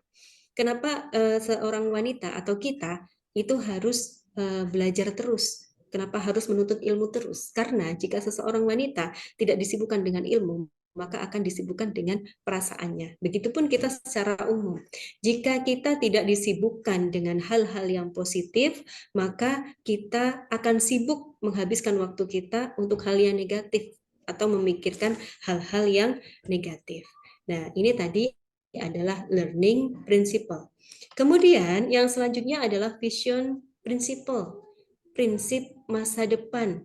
kenapa seorang wanita atau kita itu harus belajar terus? Kenapa harus menuntut ilmu terus? Karena jika seseorang wanita tidak disibukkan dengan ilmu, maka akan disibukkan dengan perasaannya. Begitupun kita secara umum. Jika kita tidak disibukkan dengan hal-hal yang positif, maka kita akan sibuk menghabiskan waktu kita untuk hal yang negatif atau memikirkan hal-hal yang negatif. Nah, ini tadi adalah learning principle. Kemudian yang selanjutnya adalah vision principle, prinsip masa depan.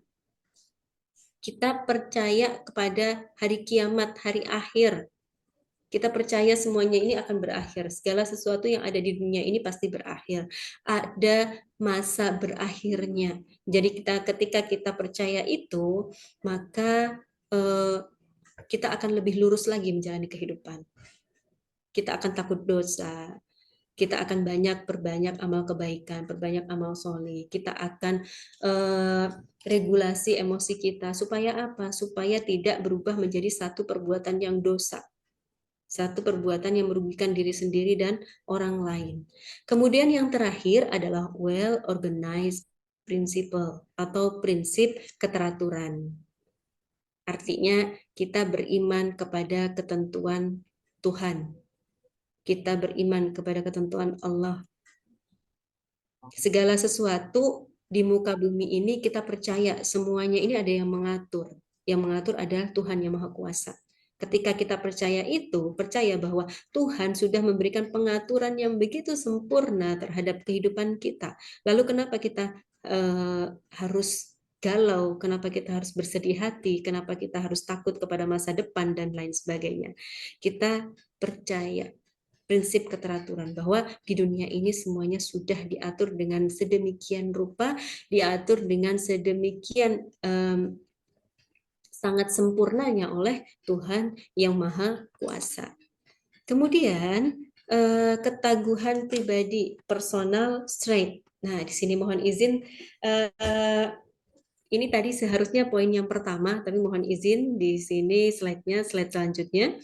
Kita percaya kepada hari kiamat, hari akhir. Kita percaya semuanya ini akan berakhir. Segala sesuatu yang ada di dunia ini pasti berakhir. Ada masa berakhirnya. Jadi ketika kita percaya itu, maka kita akan lebih lurus lagi menjalani kehidupan. Kita akan takut dosa. Kita akan perbanyak amal kebaikan, perbanyak amal soleh. Kita akan regulasi emosi kita. Supaya apa? Supaya tidak berubah menjadi satu perbuatan yang dosa. Satu perbuatan yang merugikan diri sendiri dan orang lain. Kemudian yang terakhir adalah well-organized principle atau prinsip keteraturan. Artinya kita beriman kepada ketentuan Tuhan. Kita beriman kepada ketentuan Allah. Segala sesuatu di muka bumi ini kita percaya semuanya ini ada yang mengatur. Yang mengatur adalah Tuhan yang Maha Kuasa. Ketika kita percaya itu, percaya bahwa Tuhan sudah memberikan pengaturan yang begitu sempurna terhadap kehidupan kita. Lalu kenapa kita harus galau, kenapa kita harus bersedih hati, kenapa kita harus takut kepada masa depan dan lain sebagainya. Kita percaya prinsip keteraturan bahwa di dunia ini semuanya sudah diatur dengan sedemikian rupa, diatur dengan sedemikian sangat sempurnanya oleh Tuhan yang Maha Kuasa. Kemudian ketaguhan pribadi, personal strength. Nah, di sini mohon izin ini tadi seharusnya poin yang pertama, tapi mohon izin di sini slide selanjutnya.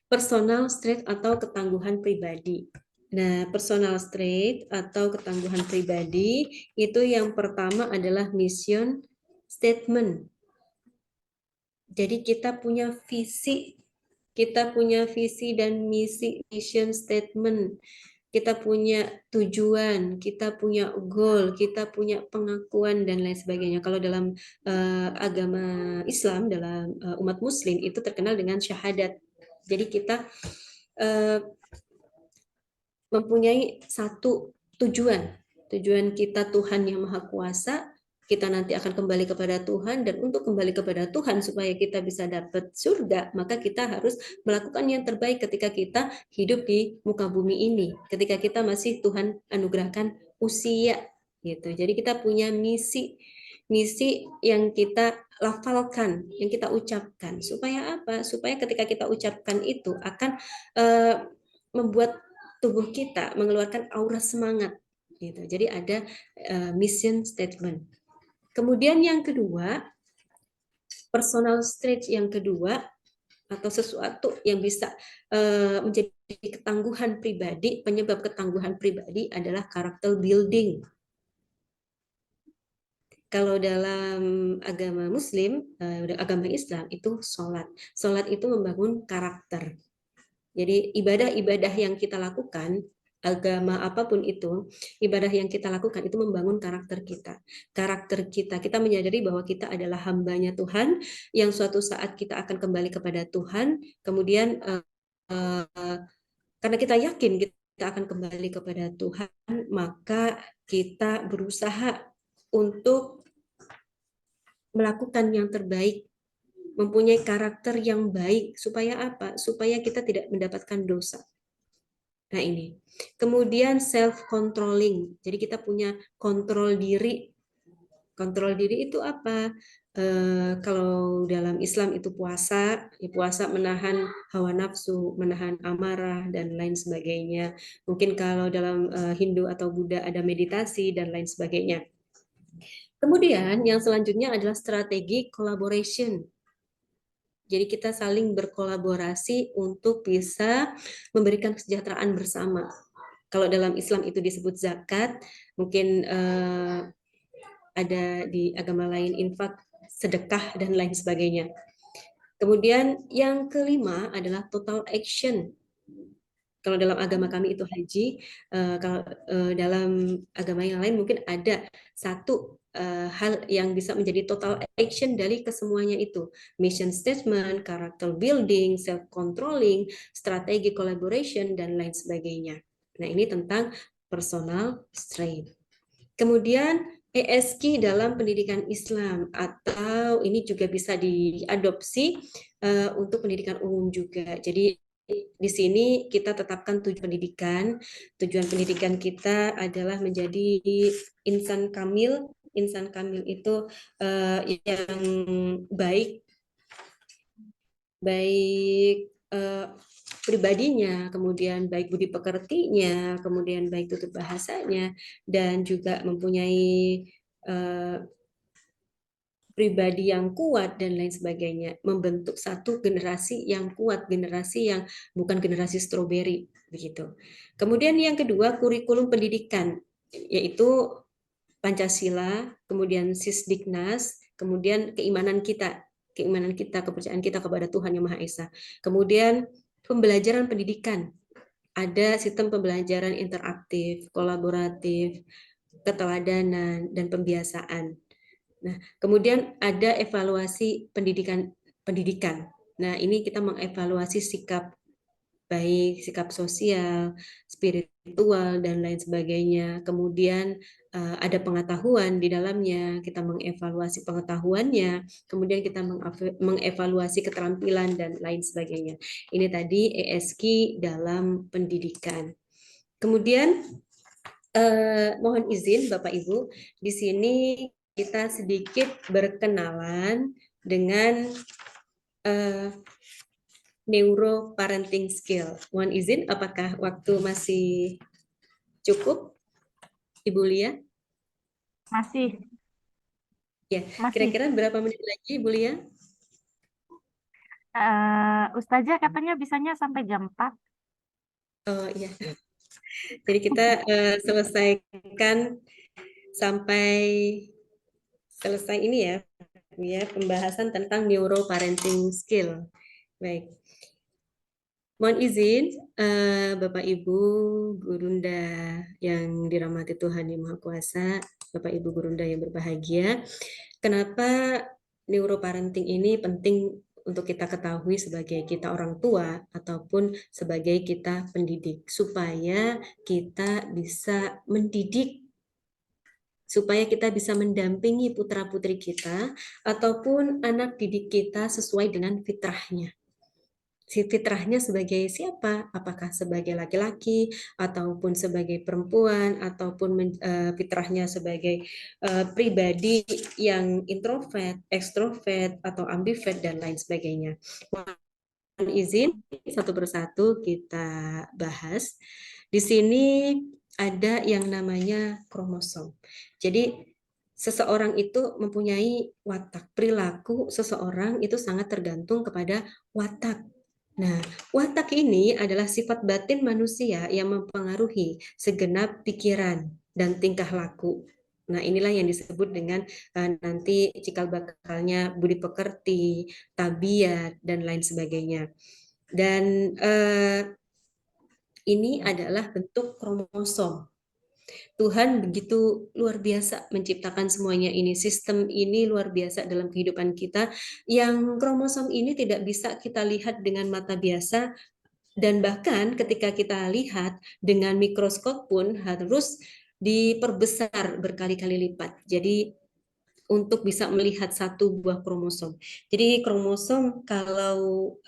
Personal strength atau ketangguhan pribadi. Nah, personal strength atau ketangguhan pribadi itu yang pertama adalah mission statement. Jadi kita punya visi dan misi, mission statement. Kita punya tujuan, kita punya goal, kita punya pengakuan dan lain sebagainya. Kalau dalam agama Islam, dalam umat Muslim itu terkenal dengan syahadat. Jadi kita mempunyai satu tujuan kita Tuhan yang Maha Kuasa. Kita nanti akan kembali kepada Tuhan, dan untuk kembali kepada Tuhan supaya kita bisa dapat surga, maka kita harus melakukan yang terbaik ketika kita hidup di muka bumi ini, ketika kita masih Tuhan anugerahkan usia gitu. Jadi kita punya misi yang kita lafalkan, yang kita ucapkan. Supaya apa? Supaya ketika kita ucapkan itu akan membuat tubuh kita mengeluarkan aura semangat gitu. Jadi ada mission statement. Kemudian yang kedua, personal strength yang kedua atau sesuatu yang bisa menjadi ketangguhan pribadi, penyebab ketangguhan pribadi adalah character building. Kalau dalam agama Muslim, agama Islam itu sholat. Sholat itu membangun karakter. Jadi ibadah-ibadah yang kita lakukan, agama apapun itu, ibadah yang kita lakukan itu membangun karakter kita. Karakter kita menyadari bahwa kita adalah hambanya Tuhan, yang suatu saat kita akan kembali kepada Tuhan, kemudian karena kita yakin kita akan kembali kepada Tuhan, maka kita berusaha untuk melakukan yang terbaik, mempunyai karakter yang baik. Supaya apa? Supaya kita tidak mendapatkan dosa. Nah ini. Kemudian self-controlling. Jadi kita punya kontrol diri. Kontrol diri itu apa? Kalau dalam Islam itu puasa. Puasa menahan hawa nafsu, menahan amarah, dan lain sebagainya. Mungkin kalau dalam Hindu atau Buddha ada meditasi, dan lain sebagainya. Kemudian yang selanjutnya adalah strategi collaboration. Jadi kita saling berkolaborasi untuk bisa memberikan kesejahteraan bersama. Kalau dalam Islam itu disebut zakat, mungkin ada di agama lain infak, sedekah, dan lain sebagainya. Kemudian yang kelima adalah total action. Kalau dalam agama kami itu haji, kalau dalam agama yang lain mungkin ada satu hal yang bisa menjadi total action dari kesemuanya itu. Mission statement, character building, self-controlling, strategi collaboration, dan lain sebagainya. Nah, ini tentang personal strength. Kemudian ESG dalam pendidikan Islam, atau ini juga bisa diadopsi untuk pendidikan umum juga. Jadi di sini kita tetapkan tujuan pendidikan. Tujuan pendidikan kita adalah menjadi insan kamil. Insan kamil itu yang baik, pribadinya, kemudian baik budi pekertinya, kemudian baik tutur bahasanya, dan juga mempunyai pribadi yang kuat dan lain sebagainya, membentuk satu generasi yang kuat, generasi yang bukan generasi stroberi begitu. Kemudian yang kedua, kurikulum pendidikan, yaitu Pancasila, kemudian Sisdiknas, kemudian keimanan kita, kepercayaan kita kepada Tuhan Yang Maha Esa. Kemudian pembelajaran pendidikan, ada sistem pembelajaran interaktif, kolaboratif, keteladanan, dan pembiasaan. Nah, kemudian ada evaluasi pendidikan. Nah, ini kita mengevaluasi sikap baik, sikap sosial, spiritual, dan lain sebagainya. Kemudian ada pengetahuan di dalamnya, kita mengevaluasi pengetahuannya, kemudian kita mengevaluasi keterampilan, dan lain sebagainya. Ini tadi ESG dalam pendidikan. Kemudian mohon izin Bapak Ibu, di sini kita sedikit berkenalan dengan neuroparenting skill. Mohon izin, apakah waktu masih cukup, Ibu Lia? Masih. Ya, kira-kira berapa menit lagi, Ibu Lia? Ustazah katanya bisanya sampai jam 4. Oh iya. Jadi kita selesaikan sampai selesai ini ya, pembahasan tentang neuroparenting skill. Baik. Mohon izin, Bapak Ibu Gurunda yang dirahmati Tuhan Yang Maha Kuasa, Bapak Ibu Gurunda yang berbahagia, kenapa neuroparenting ini penting untuk kita ketahui sebagai kita orang tua ataupun sebagai kita pendidik, supaya kita bisa mendidik, supaya kita bisa mendampingi putra-putri kita ataupun anak didik kita sesuai dengan fitrahnya. Fitrahnya sebagai siapa? Apakah sebagai laki-laki ataupun sebagai perempuan ataupun fitrahnya sebagai pribadi yang introvert, ekstrovert atau ambivert dan lain sebagainya. Mohon izin satu persatu kita bahas. Di sini ada yang namanya kromosom. Jadi seseorang itu mempunyai watak, perilaku seseorang itu sangat tergantung kepada watak. Nah, watak ini adalah sifat batin manusia yang mempengaruhi segenap pikiran dan tingkah laku. Nah, inilah yang disebut dengan nanti cikal bakalnya budi pekerti, tabiat, dan lain sebagainya. Dan ini adalah bentuk kromosom. Tuhan begitu luar biasa menciptakan semuanya ini. Sistem ini luar biasa dalam kehidupan kita, yang kromosom ini tidak bisa kita lihat dengan mata biasa, dan bahkan ketika kita lihat dengan mikroskop pun harus diperbesar berkali-kali lipat. Jadi untuk bisa melihat satu buah kromosom. Jadi kromosom kalau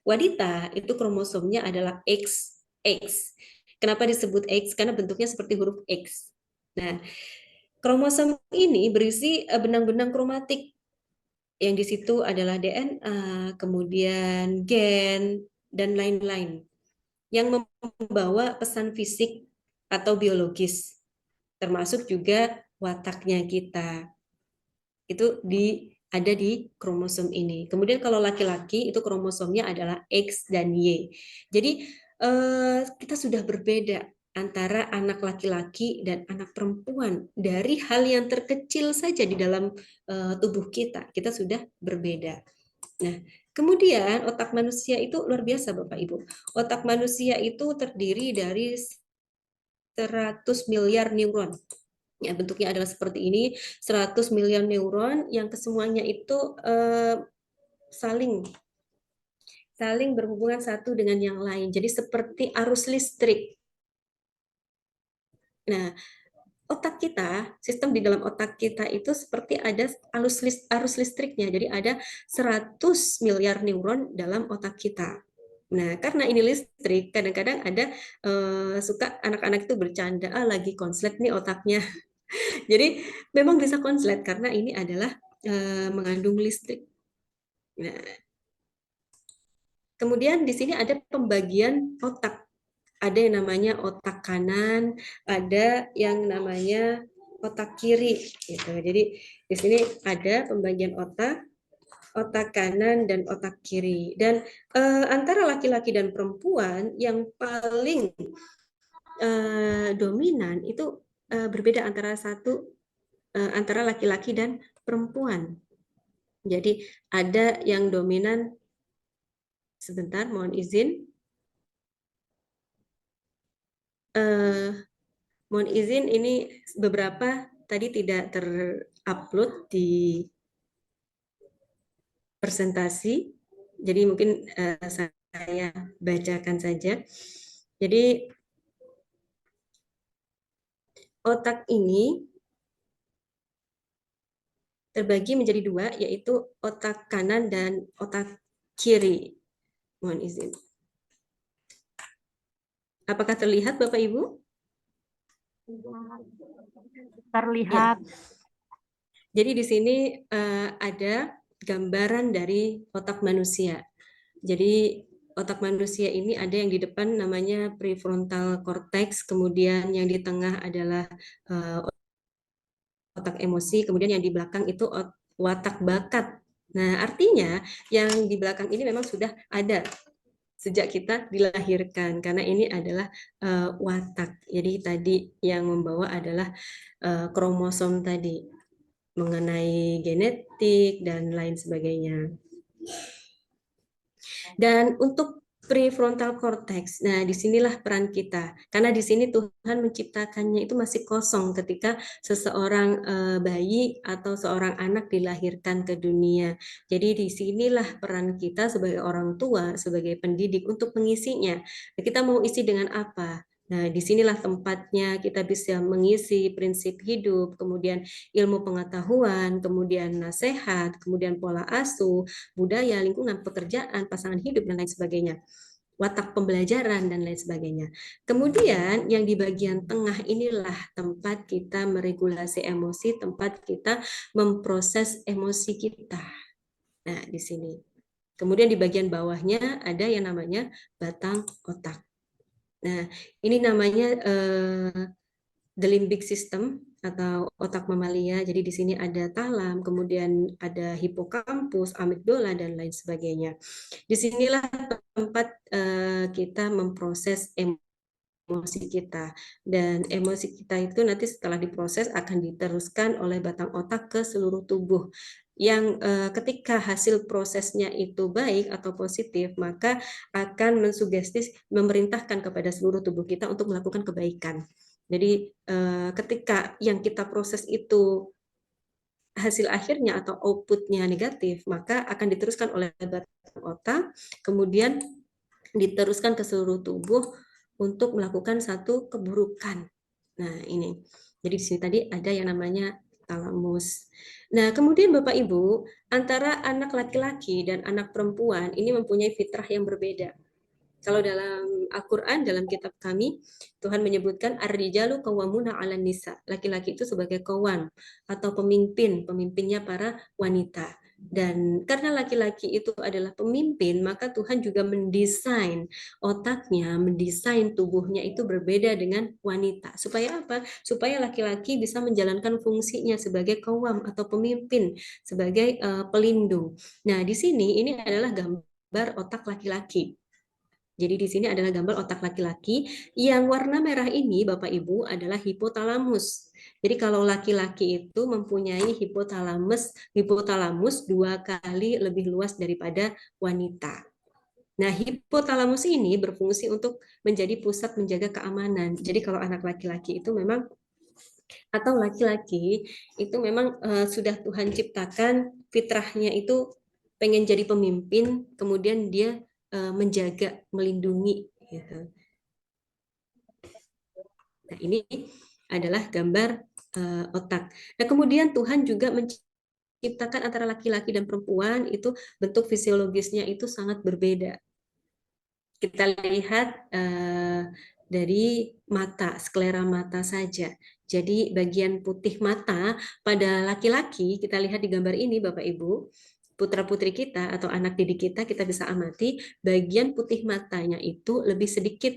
wanita itu kromosomnya adalah XX. Kenapa disebut X? Karena bentuknya seperti huruf X. Nah, kromosom ini berisi benang-benang kromatik, yang di situ adalah DNA, kemudian gen, dan lain-lain, yang membawa pesan fisik atau biologis, termasuk juga wataknya kita. Itu ada di kromosom ini. Kemudian kalau laki-laki itu kromosomnya adalah X dan Y. Jadi kita sudah berbeda antara anak laki-laki dan anak perempuan. Dari hal yang terkecil saja di dalam tubuh kita sudah berbeda. Nah, kemudian otak manusia itu luar biasa Bapak Ibu. Otak manusia itu terdiri dari 100 miliar neuron. Ya, bentuknya adalah seperti ini, 100 miliar neuron yang kesemuanya itu saling berhubungan satu dengan yang lain. Jadi seperti arus listrik. Nah, otak kita, sistem di dalam otak kita itu seperti ada arus listriknya. Jadi ada 100 miliar neuron dalam otak kita. Nah, karena ini listrik, kadang-kadang ada suka anak-anak itu bercanda, lagi konslet nih otaknya. Jadi memang bisa konslet karena ini adalah mengandung listrik. Nah, kemudian di sini ada pembagian otak. Ada yang namanya otak kanan, ada yang namanya otak kiri gitu. Jadi di sini ada pembagian otak kanan dan otak kiri. Dan antara laki-laki dan perempuan yang paling dominan itu berbeda antara laki-laki dan perempuan. Jadi ada yang dominan, sebentar mohon izin. Mohon izin, ini beberapa tadi tidak terupload di presentasi, jadi mungkin saya bacakan saja. Jadi otak ini terbagi menjadi dua, yaitu otak kanan dan otak kiri. Mohon izin. Apakah terlihat Bapak Ibu? Terlihat. Ya. Jadi di sini ada gambaran dari otak manusia. Jadi otak manusia ini ada yang di depan namanya prefrontal cortex, kemudian yang di tengah adalah otak emosi, kemudian yang di belakang itu watak bakat. Nah, artinya yang di belakang ini memang sudah ada sejak kita dilahirkan, karena ini adalah watak. Jadi tadi yang membawa adalah kromosom tadi, mengenai genetik dan lain sebagainya. Dan untuk prefrontal cortex, nah disinilah peran kita, karena di sini Tuhan menciptakannya itu masih kosong ketika seseorang bayi atau seorang anak dilahirkan ke dunia. Jadi disinilah peran kita sebagai orang tua, sebagai pendidik untuk mengisinya. Nah, kita mau isi dengan apa? Nah, disinilah tempatnya kita bisa mengisi prinsip hidup, kemudian ilmu pengetahuan, kemudian nasihat, kemudian pola asuh, budaya, lingkungan, pekerjaan, pasangan hidup, dan lain sebagainya. Watak pembelajaran, dan lain sebagainya. Kemudian yang di bagian tengah inilah tempat kita meregulasi emosi, tempat kita memproses emosi kita. Nah, di sini. Kemudian di bagian bawahnya ada yang namanya batang otak. Nah, ini namanya the limbic system atau otak mamalia. Jadi di sini ada talam, kemudian ada hipokampus, amigdala, dan lain sebagainya. Disinilah tempat kita memproses emosi kita, dan emosi kita itu nanti setelah diproses akan diteruskan oleh batang otak ke seluruh tubuh, yang ketika hasil prosesnya itu baik atau positif, maka akan mensugesti, memerintahkan kepada seluruh tubuh kita untuk melakukan kebaikan. Jadi ketika yang kita proses itu hasil akhirnya atau outputnya negatif, maka akan diteruskan oleh batang otak, kemudian diteruskan ke seluruh tubuh untuk melakukan satu keburukan. Nah, ini. Jadi di sini tadi ada yang namanya talamus. Nah, kemudian Bapak Ibu, antara anak laki-laki dan anak perempuan ini mempunyai fitrah yang berbeda. Kalau dalam Al-Quran, dalam kitab kami, Tuhan menyebutkan ar-rijalu qawwamuna 'alan nisa. Laki-laki itu sebagai qawwam atau pemimpin, pemimpinnya para wanita. Dan karena laki-laki itu adalah pemimpin, maka Tuhan juga mendesain otaknya, mendesain tubuhnya itu berbeda dengan wanita. Supaya apa? Supaya laki-laki bisa menjalankan fungsinya sebagai qawwam atau pemimpin, sebagai pelindung. Nah, di sini ini adalah gambar otak laki-laki. Jadi di sini adalah gambar otak laki-laki. Yang warna merah ini, Bapak Ibu, adalah hipotalamus. Jadi kalau laki-laki itu mempunyai hipotalamus 2 kali lebih luas daripada wanita. Nah, hipotalamus ini berfungsi untuk menjadi pusat menjaga keamanan. Jadi kalau anak laki-laki itu memang atau laki-laki itu memang sudah Tuhan ciptakan fitrahnya itu pengen jadi pemimpin, kemudian dia menjaga, melindungi. Gitu. Nah, ini adalah gambar otak. Nah, kemudian Tuhan juga menciptakan antara laki-laki dan perempuan itu bentuk fisiologisnya itu sangat berbeda. Kita lihat dari mata, sklera mata saja. Jadi bagian putih mata pada laki-laki, kita lihat di gambar ini Bapak Ibu, putra-putri kita atau anak didik kita bisa amati bagian putih matanya itu lebih sedikit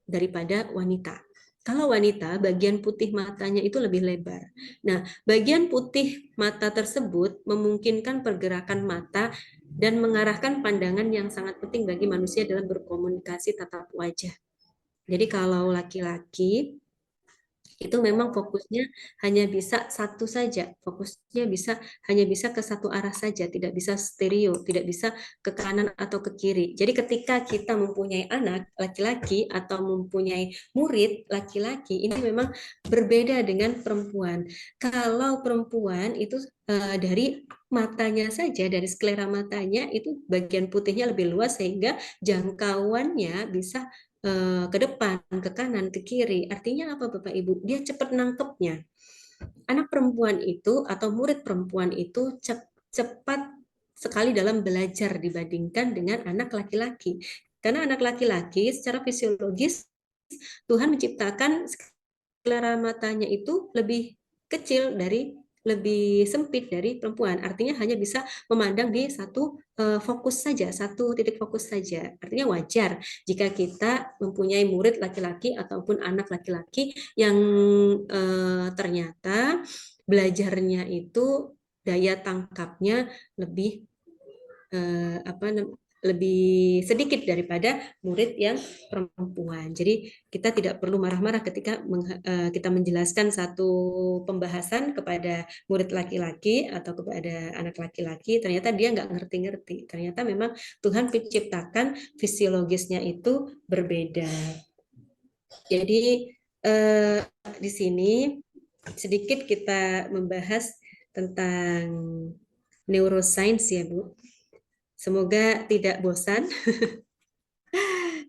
daripada wanita. Kalau wanita, bagian putih matanya itu lebih lebar. Nah, bagian putih mata tersebut memungkinkan pergerakan mata dan mengarahkan pandangan yang sangat penting bagi manusia dalam berkomunikasi tatap wajah. Jadi kalau laki-laki itu memang fokusnya hanya bisa satu saja, fokusnya hanya bisa ke satu arah saja, tidak bisa stereo, tidak bisa ke kanan atau ke kiri. Jadi ketika kita mempunyai anak laki-laki atau mempunyai murid laki-laki, ini memang berbeda dengan perempuan. Kalau perempuan itu dari matanya saja, dari sklera matanya itu bagian putihnya lebih luas sehingga jangkauannya bisa ke depan, ke kanan, ke kiri. Artinya apa Bapak Ibu? Dia cepat nangkepnya. Anak perempuan itu atau murid perempuan itu cepat sekali dalam belajar dibandingkan dengan anak laki-laki. Karena anak laki-laki secara fisiologis Tuhan menciptakan selera matanya itu lebih kecil lebih sempit dari perempuan. Artinya hanya bisa memandang di satu fokus saja, satu titik fokus saja. Artinya wajar jika kita mempunyai murid laki-laki ataupun anak laki-laki yang ternyata belajarnya itu daya tangkapnya lebih lebih sedikit daripada murid yang perempuan. Jadi kita tidak perlu marah-marah ketika kita menjelaskan satu pembahasan kepada murid laki-laki atau kepada anak laki-laki, ternyata dia nggak ngerti-ngerti. Ternyata memang Tuhan menciptakan fisiologisnya itu berbeda. Jadi di sini sedikit kita membahas tentang neuroscience ya Bu. Semoga tidak bosan.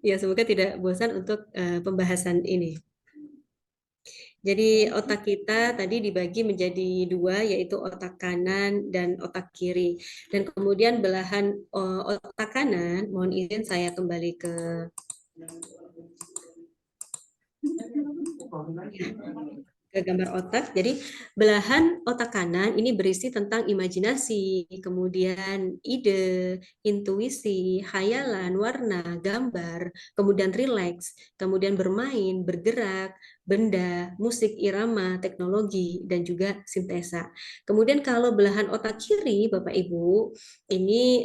Ya, semoga tidak bosan untuk pembahasan ini. Jadi otak kita tadi dibagi menjadi 2, yaitu otak kanan dan otak kiri. Dan kemudian belahan otak kanan, mohon izin saya kembali ke gambar otak. Jadi belahan otak kanan ini berisi tentang imajinasi, kemudian ide, intuisi, hayalan, warna, gambar, kemudian rileks, kemudian bermain, bergerak, benda, musik, irama, teknologi, dan juga sintesa. Kemudian kalau belahan otak kiri, Bapak Ibu, ini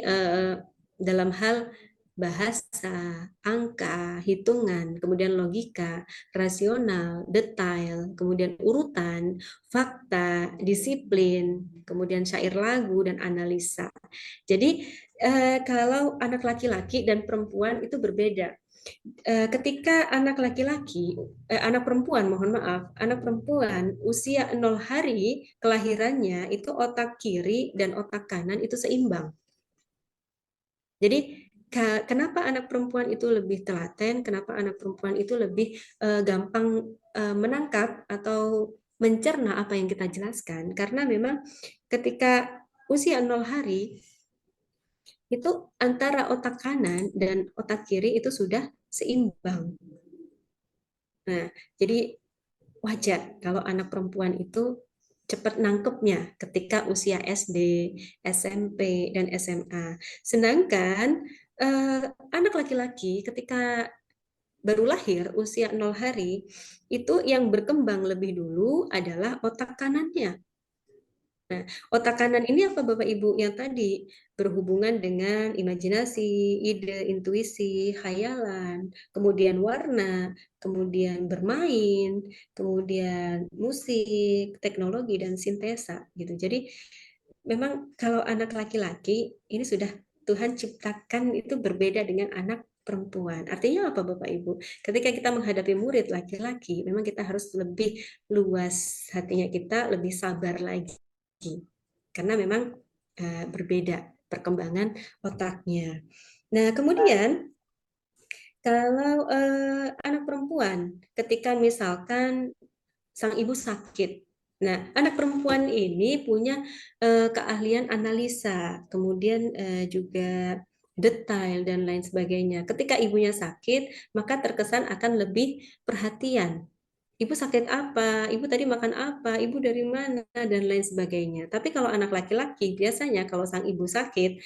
dalam hal bahasa, angka, hitungan, kemudian logika, rasional, detail, kemudian urutan, fakta, disiplin, kemudian syair lagu, dan analisa. Jadi kalau anak laki-laki dan perempuan itu berbeda. Ketika anak laki-laki, anak perempuan, mohon maaf, anak perempuan usia 0 hari kelahirannya itu otak kiri dan otak kanan itu seimbang. Jadi kenapa anak perempuan itu lebih telaten, kenapa anak perempuan itu lebih gampang menangkap atau mencerna apa yang kita jelaskan, karena memang ketika usia 0 hari, itu antara otak kanan dan otak kiri itu sudah seimbang. Nah, jadi wajar kalau anak perempuan itu cepat nangkepnya ketika usia SD, SMP, dan SMA. Sedangkan anak laki-laki ketika baru lahir usia 0 hari, itu yang berkembang lebih dulu adalah otak kanannya. Otak kanan ini apa Bapak Ibu? Yang tadi berhubungan dengan imajinasi, ide, intuisi, khayalan, kemudian warna, kemudian bermain, kemudian musik, teknologi dan sintesa gitu. Jadi memang kalau anak laki-laki ini sudah Tuhan ciptakan itu berbeda dengan anak perempuan. Artinya apa Bapak Ibu? Ketika kita menghadapi murid laki-laki, memang kita harus lebih luas hatinya kita, lebih sabar lagi karena memang berbeda perkembangan otaknya. Nah, kemudian kalau anak perempuan, ketika misalkan sang ibu sakit, nah anak perempuan ini punya keahlian analisa, kemudian juga detail dan lain sebagainya. Ketika ibunya sakit, maka terkesan akan lebih perhatian. Ibu sakit apa? Ibu tadi makan apa? Ibu dari mana? Dan lain sebagainya. Tapi kalau anak laki-laki, biasanya kalau sang ibu sakit,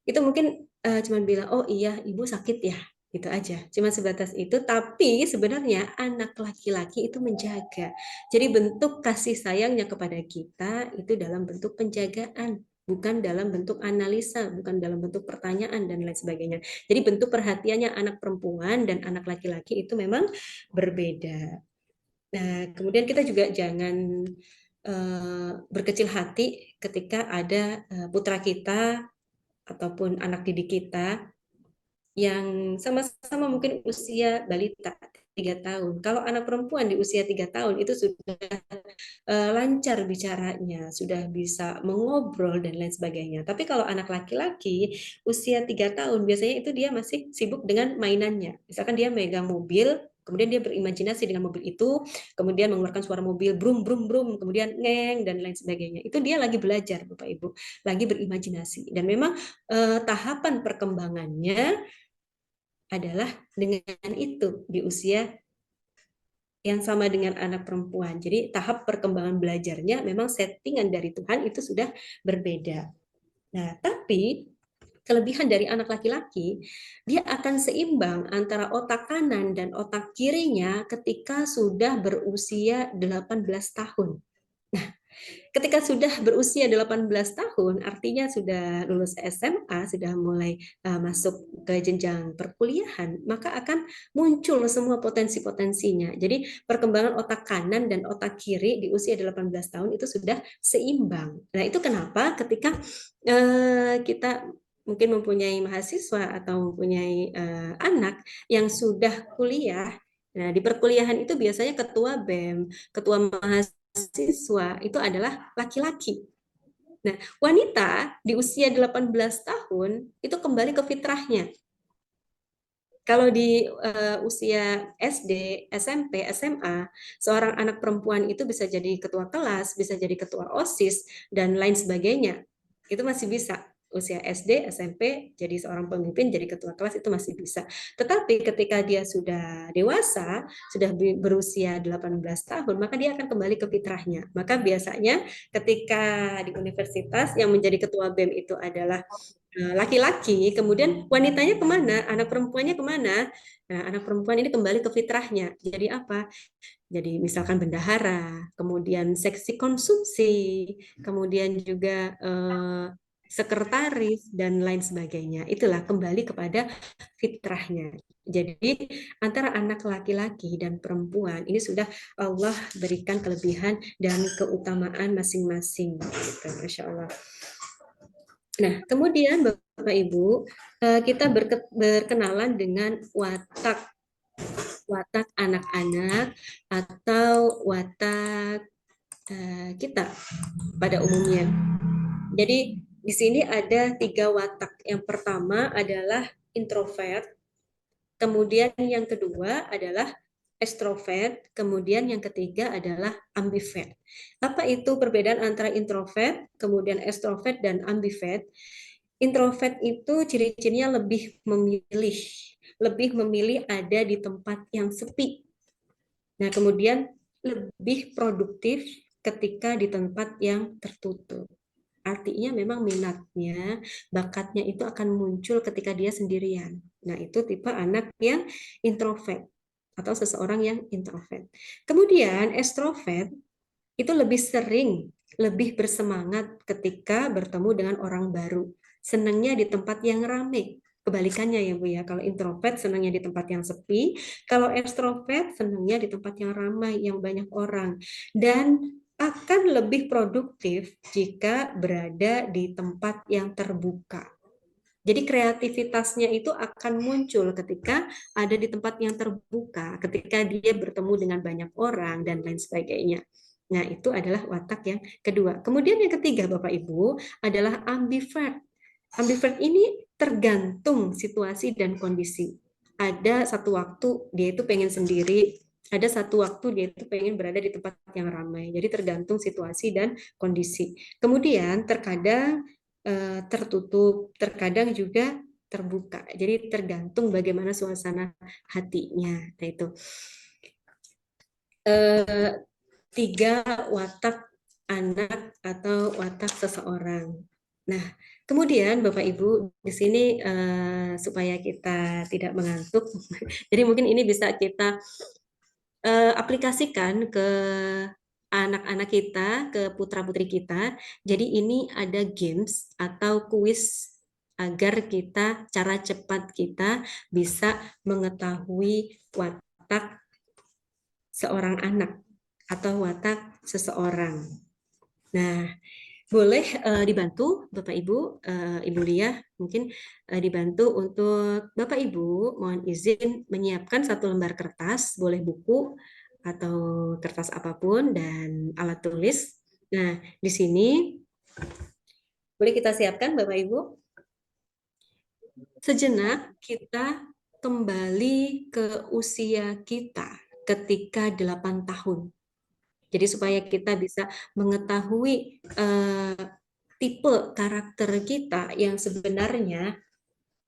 itu mungkin cuma bilang, oh iya, ibu sakit ya. Gitu aja. Cuma sebatas itu. Tapi sebenarnya anak laki-laki itu menjaga. Jadi bentuk kasih sayangnya kepada kita itu dalam bentuk penjagaan. Bukan dalam bentuk analisa, bukan dalam bentuk pertanyaan, dan lain sebagainya. Jadi bentuk perhatiannya anak perempuan dan anak laki-laki itu memang berbeda. Nah, kemudian kita juga jangan berkecil hati ketika ada putra kita ataupun anak didik kita yang sama-sama mungkin usia balita 3 tahun. Kalau anak perempuan di usia 3 tahun itu sudah lancar bicaranya, sudah bisa mengobrol dan lain sebagainya. Tapi kalau anak laki-laki usia 3 tahun biasanya itu dia masih sibuk dengan mainannya. Misalkan dia megang mobil, kemudian dia berimajinasi dengan mobil itu, kemudian mengeluarkan suara mobil brum brum brum, kemudian ngeng dan lain sebagainya. Itu dia lagi belajar, Bapak Ibu, lagi berimajinasi. Dan memang tahapan perkembangannya adalah dengan itu di usia yang sama dengan anak perempuan. Jadi tahap perkembangan belajarnya memang settingan dari Tuhan itu sudah berbeda. Nah, tapi kelebihan dari anak laki-laki, dia akan seimbang antara otak kanan dan otak kirinya ketika sudah berusia 18 tahun. Nah, ketika sudah berusia 18 tahun, artinya sudah lulus SMA, sudah mulai masuk ke jenjang perkuliahan, maka akan muncul semua potensi-potensinya. Jadi perkembangan otak kanan dan otak kiri di usia 18 tahun itu sudah seimbang. Nah, itu kenapa ketika kita mungkin mempunyai mahasiswa atau mempunyai anak yang sudah kuliah, nah di perkuliahan itu biasanya ketua BEM, ketua mahasiswa itu adalah laki-laki. Nah, wanita di usia 18 tahun itu kembali ke fitrahnya. Kalau di usia SD, SMP, SMA, seorang anak perempuan itu bisa jadi ketua kelas, bisa jadi ketua OSIS, dan lain sebagainya. Itu masih bisa. Usia SD, SMP, jadi seorang pemimpin, jadi ketua kelas itu masih bisa. Tetapi ketika dia sudah dewasa, sudah berusia 18 tahun, maka dia akan kembali ke fitrahnya. Maka biasanya ketika di universitas yang menjadi ketua BEM itu adalah laki-laki, kemudian wanitanya kemana, anak perempuannya kemana? Nah, anak perempuan ini kembali ke fitrahnya. Jadi apa? Jadi misalkan bendahara, kemudian seksi konsumsi, kemudian juga sekretaris dan lain sebagainya. Itulah kembali kepada fitrahnya. Jadi antara anak laki-laki dan perempuan ini sudah Allah berikan kelebihan dan keutamaan masing-masing. Gitu, Masya Allah. Nah, kemudian Bapak Ibu, kita berkenalan dengan watak anak-anak atau watak kita pada umumnya. Jadi di sini ada 3 watak. Yang pertama adalah introvert, kemudian yang kedua adalah extrovert, kemudian yang ketiga adalah ambivert. Apa itu perbedaan antara introvert, kemudian extrovert, dan ambivert? Introvert itu ciri-cirinya lebih memilih ada di tempat yang sepi. Nah, kemudian lebih produktif ketika di tempat yang tertutup. Artinya memang minatnya, bakatnya itu akan muncul ketika dia sendirian. Nah, itu tipe anak yang introvert atau seseorang yang introvert. Kemudian extrovert itu lebih sering lebih bersemangat ketika bertemu dengan orang baru. Senangnya di tempat yang ramai. Kebalikannya ya Bu ya, kalau introvert senangnya di tempat yang sepi, kalau ekstrovert senangnya di tempat yang ramai, yang banyak orang. Dan akan lebih produktif jika berada di tempat yang terbuka. Jadi kreativitasnya itu akan muncul ketika ada di tempat yang terbuka, ketika dia bertemu dengan banyak orang dan lain sebagainya. Nah, itu adalah watak yang kedua. Kemudian yang ketiga, Bapak Ibu, adalah ambivert. Ambivert ini tergantung situasi dan kondisi. Ada satu waktu dia itu pengen sendiri, ada satu waktu dia itu pengen berada di tempat yang ramai. Jadi tergantung situasi dan kondisi. Kemudian terkadang tertutup, terkadang juga terbuka. Jadi tergantung bagaimana suasana hatinya. Nah itu tiga watak anak atau watak seseorang. Nah, kemudian Bapak Ibu di sini supaya kita tidak mengantuk, jadi mungkin ini bisa kita aplikasikan ke anak-anak kita, ke putra-putri kita. Jadi ini ada games atau kuis agar kita, cara cepat kita bisa mengetahui watak seorang anak atau watak seseorang. Nah, boleh dibantu Bapak Ibu, Ibu Lia, mungkin dibantu untuk Bapak Ibu, mohon izin menyiapkan satu lembar kertas, boleh buku atau kertas apapun dan alat tulis. Nah, di sini boleh kita siapkan Bapak Ibu. Sejenak kita kembali ke usia kita ketika 8 tahun. Jadi supaya kita bisa mengetahui tipe karakter kita yang sebenarnya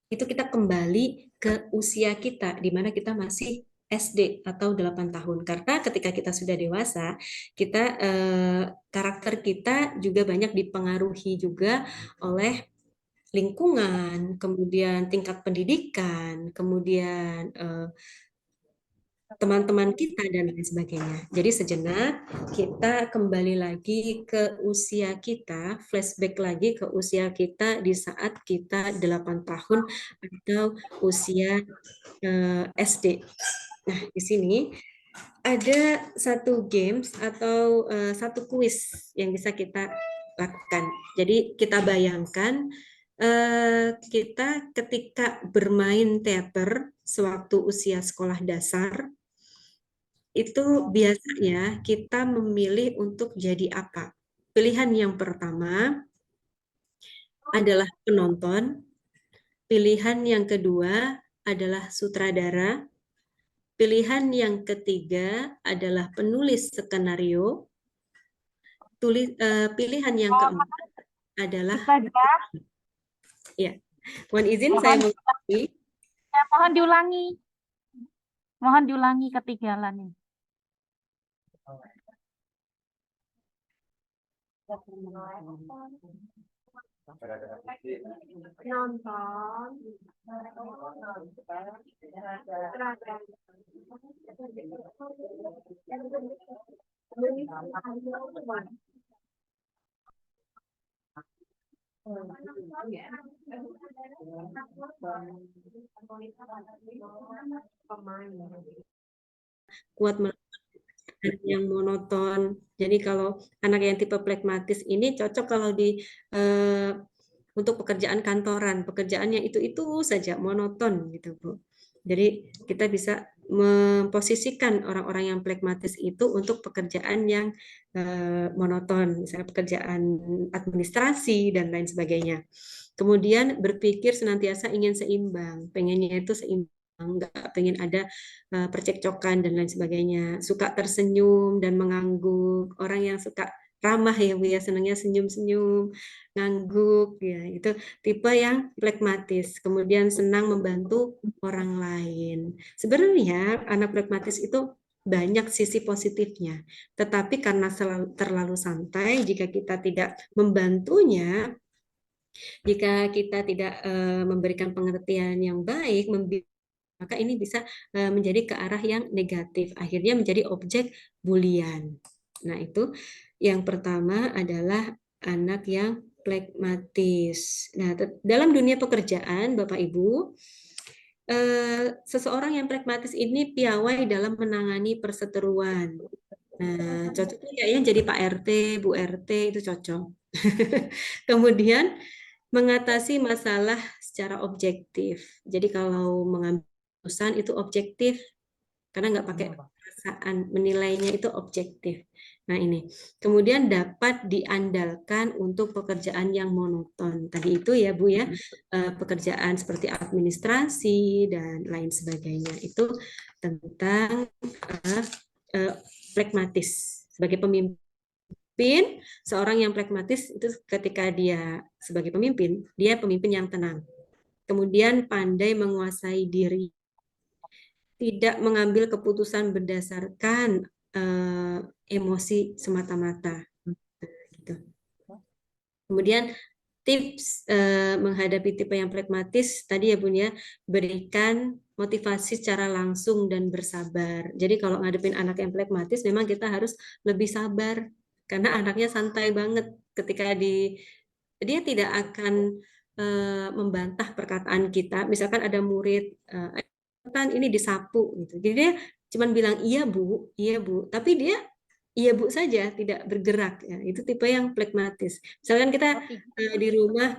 itu kita kembali ke usia kita di mana kita masih SD atau 8 tahun. Karena ketika kita sudah dewasa, kita karakter kita juga banyak dipengaruhi juga oleh lingkungan, kemudian tingkat pendidikan, kemudian teman-teman kita dan lain sebagainya. Jadi sejenak kita kembali lagi ke usia kita, flashback lagi ke usia kita di saat kita 8 tahun atau usia SD. Nah, di sini ada satu games atau satu kuis yang bisa kita lakukan. Jadi kita bayangkan kita ketika bermain teater sewaktu usia sekolah dasar, itu biasanya kita memilih untuk jadi apa? Pilihan yang pertama adalah penonton, pilihan yang kedua adalah sutradara, pilihan yang ketiga adalah penulis skenario, pilihan yang keempat adalah ya. Mohon izin saya mengikuti. Ya, mohon diulangi. Mohon diulangi ketinggalan. Kuat yang monoton. Jadi kalau anak yang tipe flekmatis ini cocok kalau di untuk pekerjaan kantoran, pekerjaan yang itu saja monoton gitu Bu. Jadi kita bisa memposisikan orang-orang yang flekmatis itu untuk pekerjaan yang monoton, misalnya pekerjaan administrasi dan lain sebagainya. Kemudian berpikir senantiasa ingin seimbang, pengennya itu seimbang, nggak pengen ada percekcokan dan lain sebagainya. Suka tersenyum dan mengangguk, orang yang suka ramah ya Bu ya, senangnya senyum-senyum, ngangguk ya, itu tipe yang flekmatis. Kemudian senang membantu orang lain. Sebenarnya anak flekmatis itu banyak sisi positifnya, tetapi karena terlalu santai, jika kita tidak membantunya, jika kita tidak memberikan pengertian yang baik, maka ini bisa menjadi ke arah yang negatif, akhirnya menjadi objek bulian. Nah, itu Yang pertama adalah anak yang flekmatis. Nah, dalam dunia pekerjaan, Bapak Ibu, seseorang yang pragmatis ini piawai dalam menangani perseteruan. Nah, cocoknya kayaknya jadi Pak RT, Bu RT itu cocok. Kemudian mengatasi masalah secara objektif. Jadi kalau mengambil keputusan itu objektif, karena nggak pakai perasaan, menilainya itu objektif. Nah ini, kemudian dapat diandalkan untuk pekerjaan yang monoton. Tadi itu ya Bu ya, pekerjaan seperti administrasi dan lain sebagainya. Itu tentang pragmatis. Sebagai pemimpin, seorang yang pragmatis itu ketika dia sebagai pemimpin, dia pemimpin yang tenang. Kemudian pandai menguasai diri, tidak mengambil keputusan berdasarkan emosi semata-mata. Gitu. Kemudian tips menghadapi tipe yang pragmatis tadi ya Bun ya, berikan motivasi secara langsung dan bersabar. Jadi kalau ngadepin anak yang pragmatis memang kita harus lebih sabar karena anaknya santai banget ketika dia tidak akan membantah perkataan kita. Misalkan ada murid kan ini disapu gitu. Jadi dia cuma bilang iya Bu, tapi dia iya Bu saja, tidak bergerak ya. Itu tipe yang pragmatis. Misalkan kita di rumah,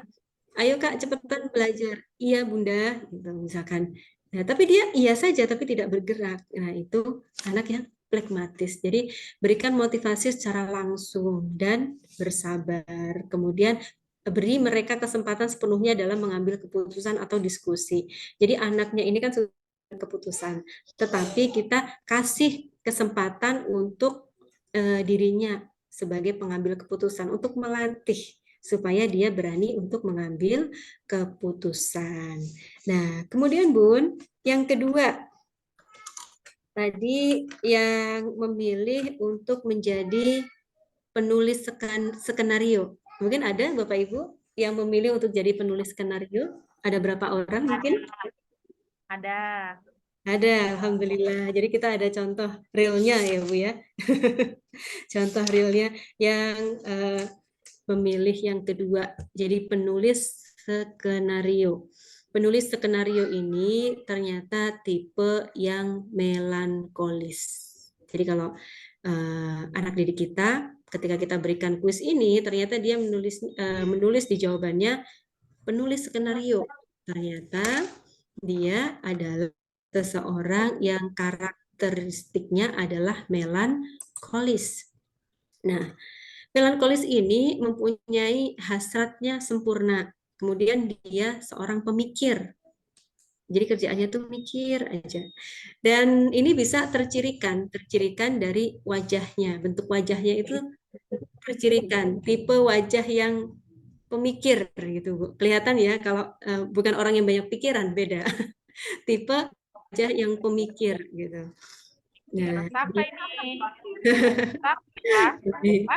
ayo Kak cepetan belajar. Iya Bunda, gitu misalkan. Nah, tapi dia iya saja tapi tidak bergerak. Nah, itu anak yang pragmatis. Jadi berikan motivasi secara langsung dan bersabar. Kemudian beri mereka kesempatan sepenuhnya dalam mengambil keputusan atau diskusi. Jadi anaknya ini kan sudah keputusan, tetapi kita kasih kesempatan untuk dirinya sebagai pengambil keputusan, untuk melatih supaya dia berani untuk mengambil keputusan. Nah, kemudian Bun, yang kedua, tadi yang memilih untuk menjadi penulis skenario. Mungkin ada Bapak Ibu yang memilih untuk jadi penulis skenario? Ada berapa orang mungkin? Ada. Ada, Alhamdulillah. Jadi kita ada contoh realnya ya Bu ya. Contoh realnya yang memilih yang kedua, jadi penulis skenario. Penulis skenario ini ternyata tipe yang melankolis. Jadi kalau anak didik kita, ketika kita berikan kuis ini, ternyata dia menulis di jawabannya penulis skenario. Ternyata dia adalah seseorang yang karakteristiknya adalah melankolis. Nah, melankolis ini mempunyai hasratnya sempurna. Kemudian dia seorang pemikir. Jadi kerjaannya tuh mikir aja. Dan ini bisa tercirikan dari wajahnya. Bentuk wajahnya itu tercirikan. Tipe wajah yang pemikir gitu, Bu. Kelihatan ya kalau bukan orang yang banyak pikiran, beda. Tipe wajah yang pemikir gitu. Nah, Sampai nih.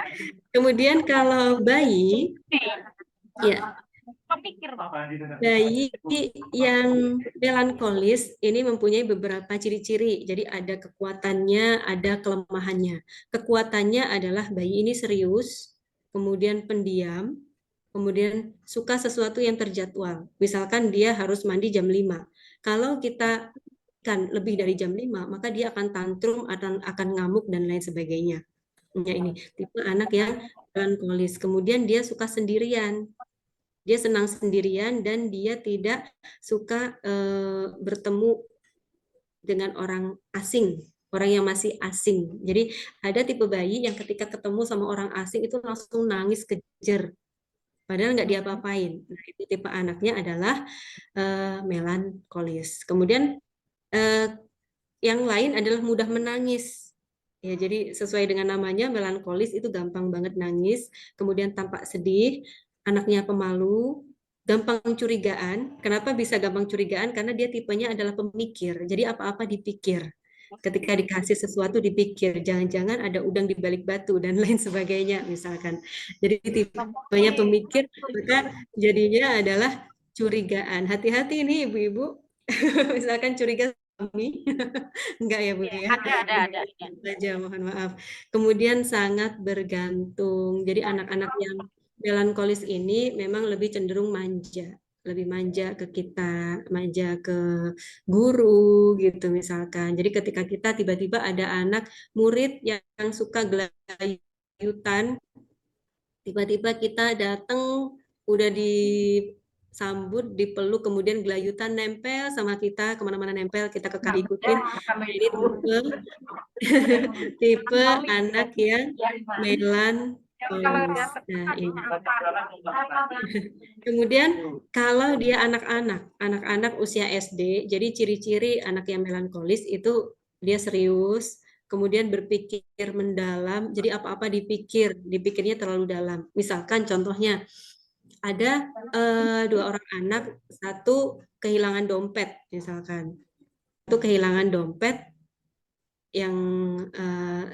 kemudian kalau bayi, ya, bayi yang melankolis ini mempunyai beberapa ciri-ciri. Jadi ada kekuatannya, ada kelemahannya. Kekuatannya adalah bayi ini serius, kemudian pendiam, kemudian suka sesuatu yang terjadwal. Misalkan dia harus mandi jam 5. Kalau kita kan lebih dari jam 5, maka dia akan tantrum, akan ngamuk dan lain sebagainya. Ya, ini tipe anak yang melankolis. Kemudian dia suka sendirian. Dia senang sendirian dan dia tidak suka bertemu dengan orang asing, orang yang masih asing. Jadi ada tipe bayi yang ketika ketemu sama orang asing itu langsung nangis kejer. Padahal nggak diapa-apain. Nah, itu tipe anaknya adalah melankolis. Kemudian yang lain adalah mudah menangis. Ya, jadi sesuai dengan namanya melankolis itu gampang banget nangis, kemudian tampak sedih, anaknya pemalu, gampang curigaan. Kenapa bisa gampang curigaan? Karena dia tipenya adalah pemikir. Jadi apa-apa dipikir. Ketika dikasih sesuatu dipikir, jangan-jangan ada udang di balik batu dan lain sebagainya misalkan. Jadi tipenya pemikir, maka jadinya adalah curigaan. Hati-hati nih ibu-ibu, misalkan curiga Enggak ya Bu ya? Ada. Saja, mohon maaf. Kemudian sangat bergantung. Jadi anak-anak yang melankolis ini memang lebih cenderung manja, lebih manja ke kita, manja ke guru gitu misalkan. Jadi ketika kita tiba-tiba ada anak murid yang suka gelayutan, tiba-tiba kita datang udah disambut, dipeluk, kemudian gelayutan nempel sama kita, kemana-mana nempel, kita kekal ikutin. Ini tipe anak yang melankolis. Nah, ini. Kemudian kalau dia anak-anak usia SD, jadi ciri-ciri anak yang melankolis itu dia serius, kemudian berpikir mendalam, jadi apa-apa dipikirnya terlalu dalam. Misalkan contohnya ada dua orang anak, satu kehilangan dompet, misalkan. Satu kehilangan dompet, yang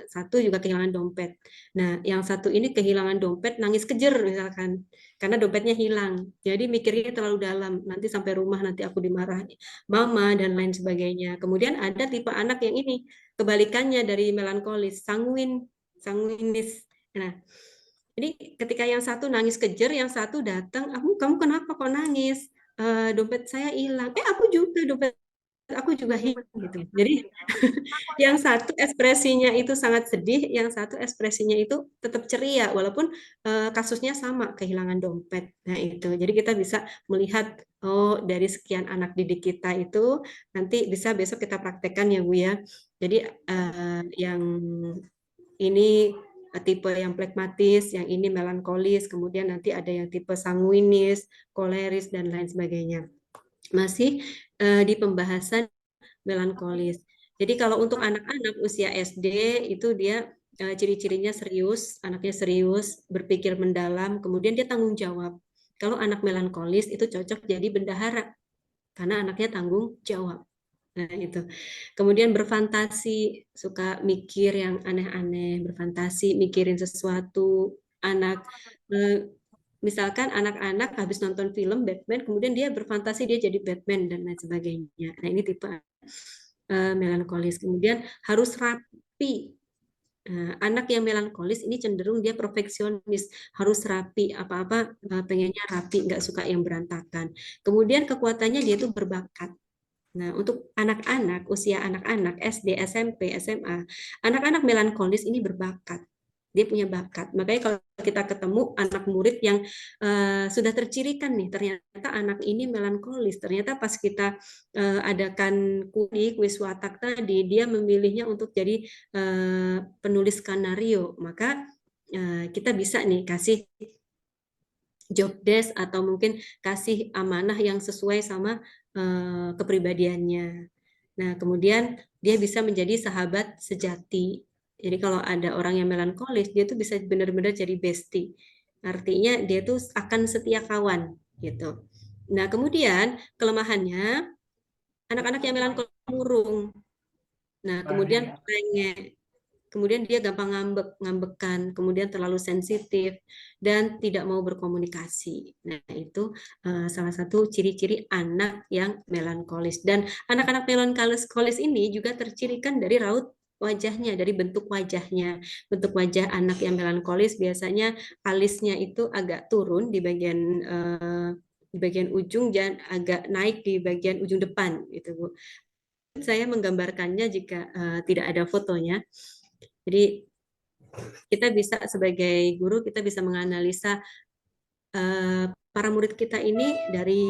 satu juga kehilangan dompet. Nah, yang satu ini kehilangan dompet, nangis kejer misalkan, karena dompetnya hilang. Jadi mikirnya terlalu dalam, nanti sampai rumah nanti aku dimarahi mama dan lain sebagainya. Kemudian ada tipe anak yang ini, kebalikannya dari melankolis, sanguinis. Nah, ini ketika yang satu nangis kejer, yang satu datang, kamu kenapa kok nangis? Dompet saya hilang. Aku juga hilang gitu. Jadi yang satu ekspresinya itu sangat sedih, yang satu ekspresinya itu tetap ceria walaupun kasusnya sama, kehilangan dompet. Nah, itu. Jadi kita bisa melihat dari sekian anak didik kita itu nanti bisa besok kita praktekkan ya Bu ya. Jadi yang ini tipe yang plekmatis, yang ini melankolis, kemudian nanti ada yang tipe sanguinis, koleris dan lain sebagainya. Masih di pembahasan melankolis. Jadi kalau untuk anak-anak usia SD itu dia ciri-cirinya serius, anaknya serius, berpikir mendalam, kemudian dia tanggung jawab. Kalau anak melankolis itu cocok jadi bendahara karena anaknya tanggung jawab. Nah, itu. Kemudian berfantasi, suka mikir yang aneh-aneh, berfantasi, mikirin sesuatu. Anak misalkan anak-anak habis nonton film Batman, kemudian dia berfantasi dia jadi Batman dan lain sebagainya. Nah, ini tipe melankolis. Kemudian harus rapi. Anak yang melankolis ini cenderung dia perfeksionis, harus rapi, apa-apa pengennya rapi, nggak suka yang berantakan. Kemudian kekuatannya dia itu berbakat. Nah, untuk anak-anak, usia anak-anak, SD, SMP, SMA, anak-anak melankolis ini berbakat. Dia punya bakat. Makanya kalau kita ketemu anak murid yang sudah tercirikan nih, ternyata anak ini melankolis. Ternyata pas kita adakan kuis watak tadi, dia memilihnya untuk jadi penulis skenario. Maka kita bisa nih kasih job desk atau mungkin kasih amanah yang sesuai sama kepribadiannya. Nah, kemudian dia bisa menjadi sahabat sejati. Jadi kalau ada orang yang melankolis, dia tuh bisa benar-benar jadi bestie. Artinya dia tuh akan setia kawan gitu. Nah, kemudian kelemahannya anak-anak yang melankolis murung. Nah, kemudian rengek. Kemudian dia gampang ngambekan, kemudian terlalu sensitif dan tidak mau berkomunikasi. Nah, itu salah satu ciri-ciri anak yang melankolis. Dan anak-anak melankolis ini juga tercirikan dari raut wajahnya, dari bentuk wajahnya. Bentuk wajah anak yang melankolis biasanya alisnya itu agak turun di bagian ujung dan agak naik di bagian ujung depan, gitu Bu. Saya menggambarkannya jika tidak ada fotonya. Jadi kita bisa sebagai guru kita bisa menganalisa para murid kita ini dari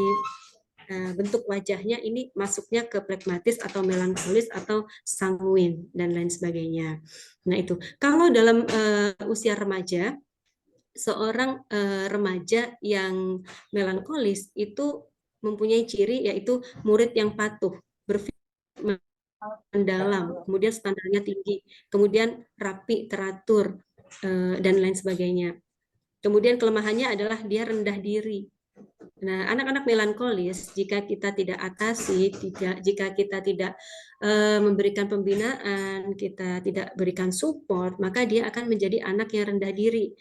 bentuk wajahnya ini masuknya ke plekmatis atau melankolis atau sanguin dan lain sebagainya. Nah, itu. Kalau dalam usia remaja, seorang remaja yang melankolis itu mempunyai ciri yaitu murid yang patuh, berpikir mendalam, kemudian standarnya tinggi, kemudian rapi, teratur, dan lain sebagainya. Kemudian kelemahannya adalah dia rendah diri. Nah, anak-anak melankolis, jika kita tidak atasi, jika kita tidak memberikan pembinaan, kita tidak berikan support, maka dia akan menjadi anak yang rendah diri.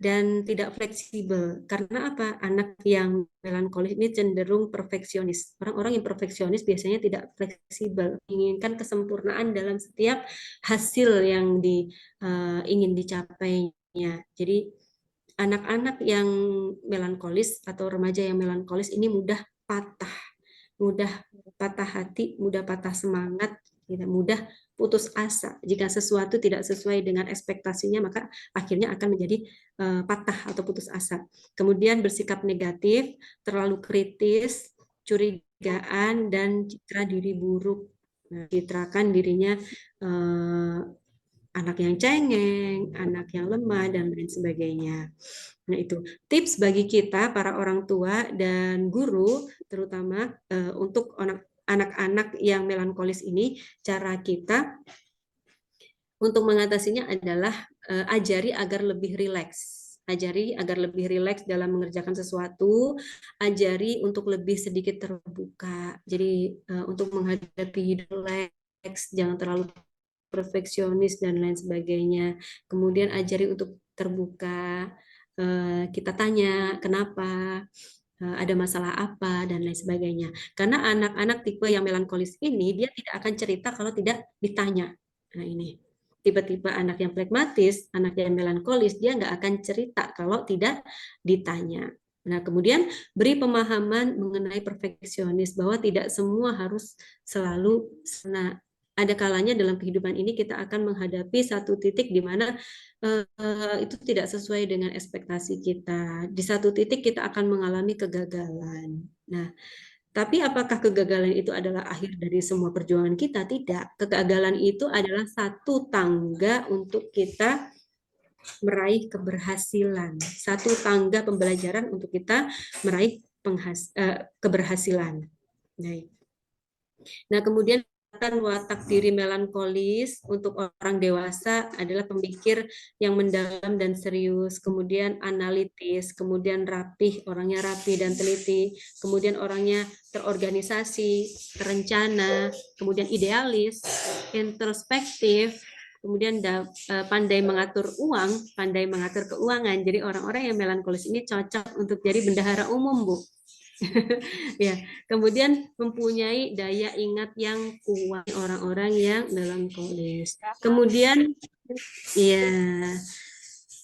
dan tidak fleksibel. Karena apa? Anak yang melankolis ini cenderung perfeksionis. Orang-orang yang perfeksionis biasanya tidak fleksibel, menginginkan kesempurnaan dalam setiap hasil yang ingin dicapainya. Jadi anak-anak yang melankolis atau remaja yang melankolis ini mudah patah hati, mudah patah semangat, tidak mudah putus asa. Jika sesuatu tidak sesuai dengan ekspektasinya, maka akhirnya akan menjadi patah atau putus asa. Kemudian bersikap negatif, terlalu kritis, curigaan, dan citra diri buruk. Nah, citrakan dirinya anak yang cengeng, anak yang lemah, dan lain sebagainya. Nah, itu tips bagi kita, para orang tua dan guru, terutama untuk anak-anak yang melankolis ini, cara kita untuk mengatasinya adalah ajari agar lebih rileks. Ajari agar lebih rileks dalam mengerjakan sesuatu, ajari untuk lebih sedikit terbuka. Jadi untuk menghadapi hidup rileks, jangan terlalu perfeksionis dan lain sebagainya. Kemudian ajari untuk terbuka. Kita tanya kenapa, ada masalah apa dan lain sebagainya. Karena anak-anak tipe yang melankolis ini dia tidak akan cerita kalau tidak ditanya. Nah ini tipe-tipe anak yang pragmatis, anak yang melankolis dia nggak akan cerita kalau tidak ditanya. Nah, kemudian beri pemahaman mengenai perfeksionis bahwa tidak semua harus selalu sempurna. Ada kalanya dalam kehidupan ini kita akan menghadapi satu titik di mana itu tidak sesuai dengan ekspektasi kita. Di satu titik kita akan mengalami kegagalan. Nah, tapi apakah kegagalan itu adalah akhir dari semua perjuangan kita? Tidak. Kegagalan itu adalah satu tangga untuk kita meraih keberhasilan. Satu tangga pembelajaran untuk kita meraih keberhasilan. Nah, kemudian watak diri melankolis untuk orang dewasa adalah pemikir yang mendalam dan serius, kemudian analitis, kemudian rapih, orangnya rapi dan teliti, kemudian orangnya terorganisasi, terencana, kemudian idealis, introspektif, kemudian pandai mengatur uang, pandai mengatur keuangan. Jadi orang-orang yang melankolis ini cocok untuk jadi bendahara umum, Bu. Ya, kemudian mempunyai daya ingat yang kuat orang-orang yang melankolis. Kemudian ya,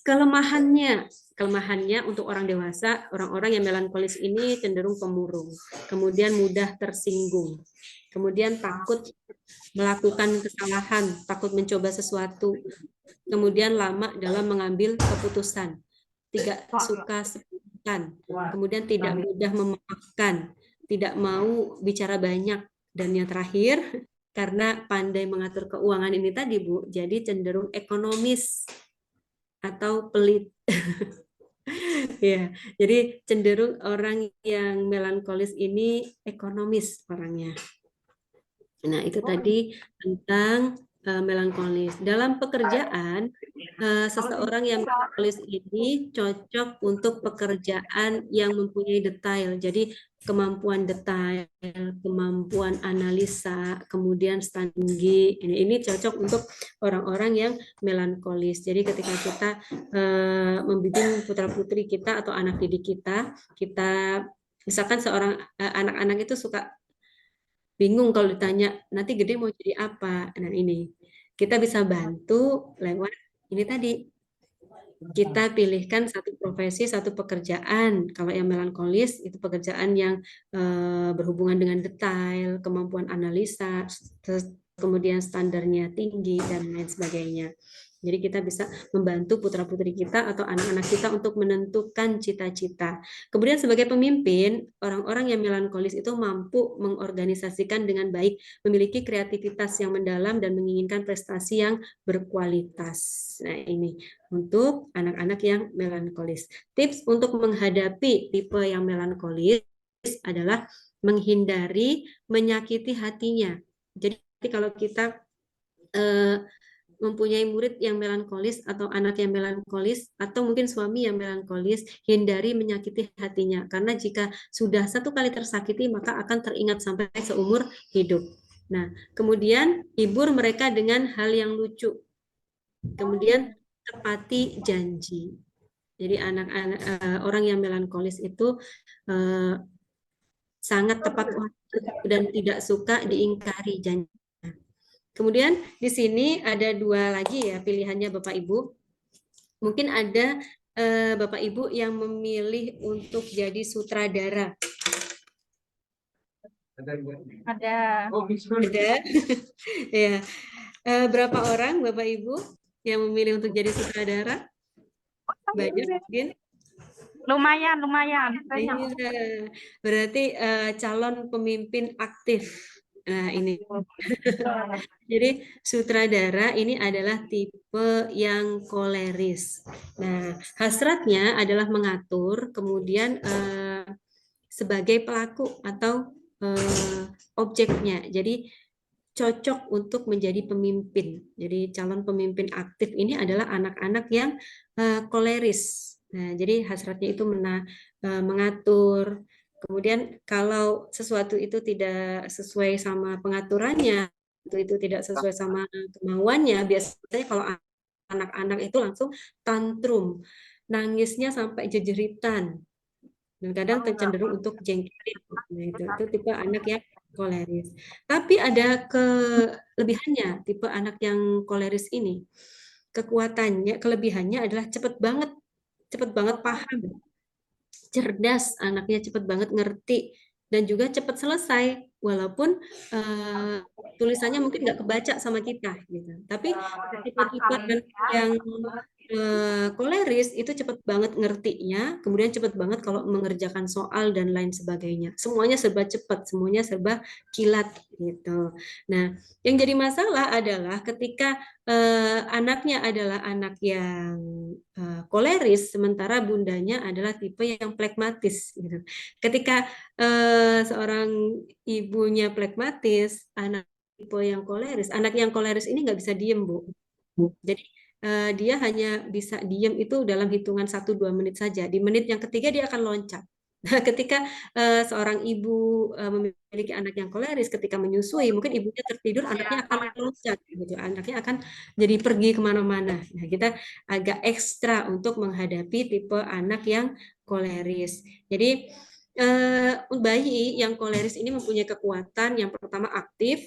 kelemahannya untuk orang dewasa, orang-orang yang melankolis ini cenderung pemurung, kemudian mudah tersinggung, kemudian takut melakukan kesalahan, takut mencoba sesuatu, kemudian lama dalam mengambil keputusan, tidak suka spontan, kemudian tidak mudah memaafkan, tidak mau bicara banyak, dan yang terakhir karena pandai mengatur keuangan ini tadi, Bu, jadi cenderung ekonomis atau pelit. Ya, jadi cenderung orang yang melankolis ini ekonomis orangnya. Nah, itu tadi tentang melankolis. Dalam pekerjaan, seseorang yang melankolis ini cocok untuk pekerjaan yang mempunyai detail. Jadi kemampuan detail, kemampuan analisa, kemudian strategi. Ini cocok untuk orang-orang yang melankolis. Jadi ketika kita membimbing putra-putri kita atau anak didik kita misalkan seorang anak-anak itu suka bingung kalau ditanya nanti gede mau jadi apa. Nah, ini kita bisa bantu lewat ini tadi. Kita pilihkan satu profesi, satu pekerjaan. Kalau yang melankolis itu pekerjaan yang berhubungan dengan detail, kemampuan analisa, kemudian standarnya tinggi dan lain sebagainya. Jadi kita bisa membantu putra-putri kita atau anak-anak kita untuk menentukan cita-cita. Kemudian sebagai pemimpin, orang-orang yang melankolis itu mampu mengorganisasikan dengan baik, memiliki kreativitas yang mendalam dan menginginkan prestasi yang berkualitas. Nah, ini untuk anak-anak yang melankolis. Tips untuk menghadapi tipe yang melankolis adalah menghindari menyakiti hatinya. Jadi kalau kita mempunyai murid yang melankolis atau anak yang melankolis atau mungkin suami yang melankolis, hindari menyakiti hatinya karena jika sudah satu kali tersakiti maka akan teringat sampai seumur hidup. Nah, kemudian hibur mereka dengan hal yang lucu. Kemudian tepati janji. Jadi anak-anak orang yang melankolis itu sangat tepat waktu dan tidak suka diingkari janji. Kemudian di sini ada dua lagi ya pilihannya Bapak Ibu. Mungkin ada Bapak Ibu yang memilih untuk jadi sutradara. Ada. Ada. Ya. Berapa orang Bapak Ibu yang memilih untuk jadi sutradara? Banyak mungkin. Lumayan. Iya. Berarti calon pemimpin aktif. Nah, ini. Jadi sutradara ini adalah tipe yang koleris. Nah, hasratnya adalah mengatur, kemudian sebagai pelaku atau objeknya. Jadi cocok untuk menjadi pemimpin. Jadi calon pemimpin aktif ini adalah anak-anak yang koleris. Nah, jadi hasratnya itu mengatur. Kemudian kalau sesuatu itu tidak sesuai sama pengaturannya, itu tidak sesuai sama kemauannya, biasanya kalau anak-anak itu langsung tantrum, nangisnya sampai jejeritan, dan kadang cenderung untuk jengkelin. Nah, itu tipe anak yang koleris. Tapi ada kelebihannya tipe anak yang koleris ini. Kelebihannya adalah cepat banget paham, cerdas, anaknya cepat banget ngerti, dan juga cepat selesai, walaupun tulisannya mungkin nggak kebaca sama kita, gitu. Tapi tipe-tipe anak yang koleris itu cepat banget ngertinya, kemudian cepat banget kalau mengerjakan soal dan lain sebagainya. Semuanya serba cepat, semuanya serba kilat, gitu. Nah, yang jadi masalah adalah ketika anaknya adalah anak yang koleris, sementara bundanya adalah tipe yang plekmatis. Gitu. Ketika seorang ibunya plekmatis, anak tipe yang koleris, anak yang koleris ini nggak bisa diem, Bu. Jadi dia hanya bisa diem itu dalam hitungan 1-2 menit saja. Di menit yang ketiga dia akan loncat. Nah, ketika seorang ibu memiliki anak yang koleris, ketika menyusui, mungkin ibunya tertidur, anaknya akan loncat, gitu. Anaknya akan jadi pergi kemana-mana. Nah, kita agak ekstra untuk menghadapi tipe anak yang koleris. Jadi bayi yang koleris ini mempunyai kekuatan yang pertama aktif,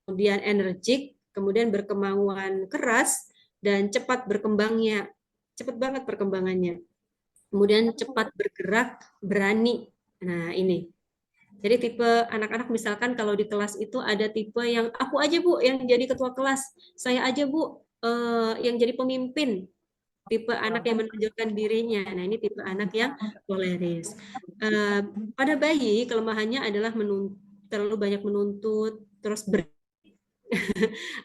kemudian energik, kemudian berkemauan keras, dan cepat berkembangnya, cepat banget perkembangannya. Kemudian cepat bergerak, berani. Nah, ini. Jadi tipe anak-anak misalkan kalau di kelas itu ada tipe yang aku aja Bu yang jadi ketua kelas, saya aja Bu yang jadi pemimpin. Tipe anak yang menunjukkan dirinya. Nah, ini tipe anak yang koleris. Pada bayi kelemahannya adalah terlalu banyak menuntut, terus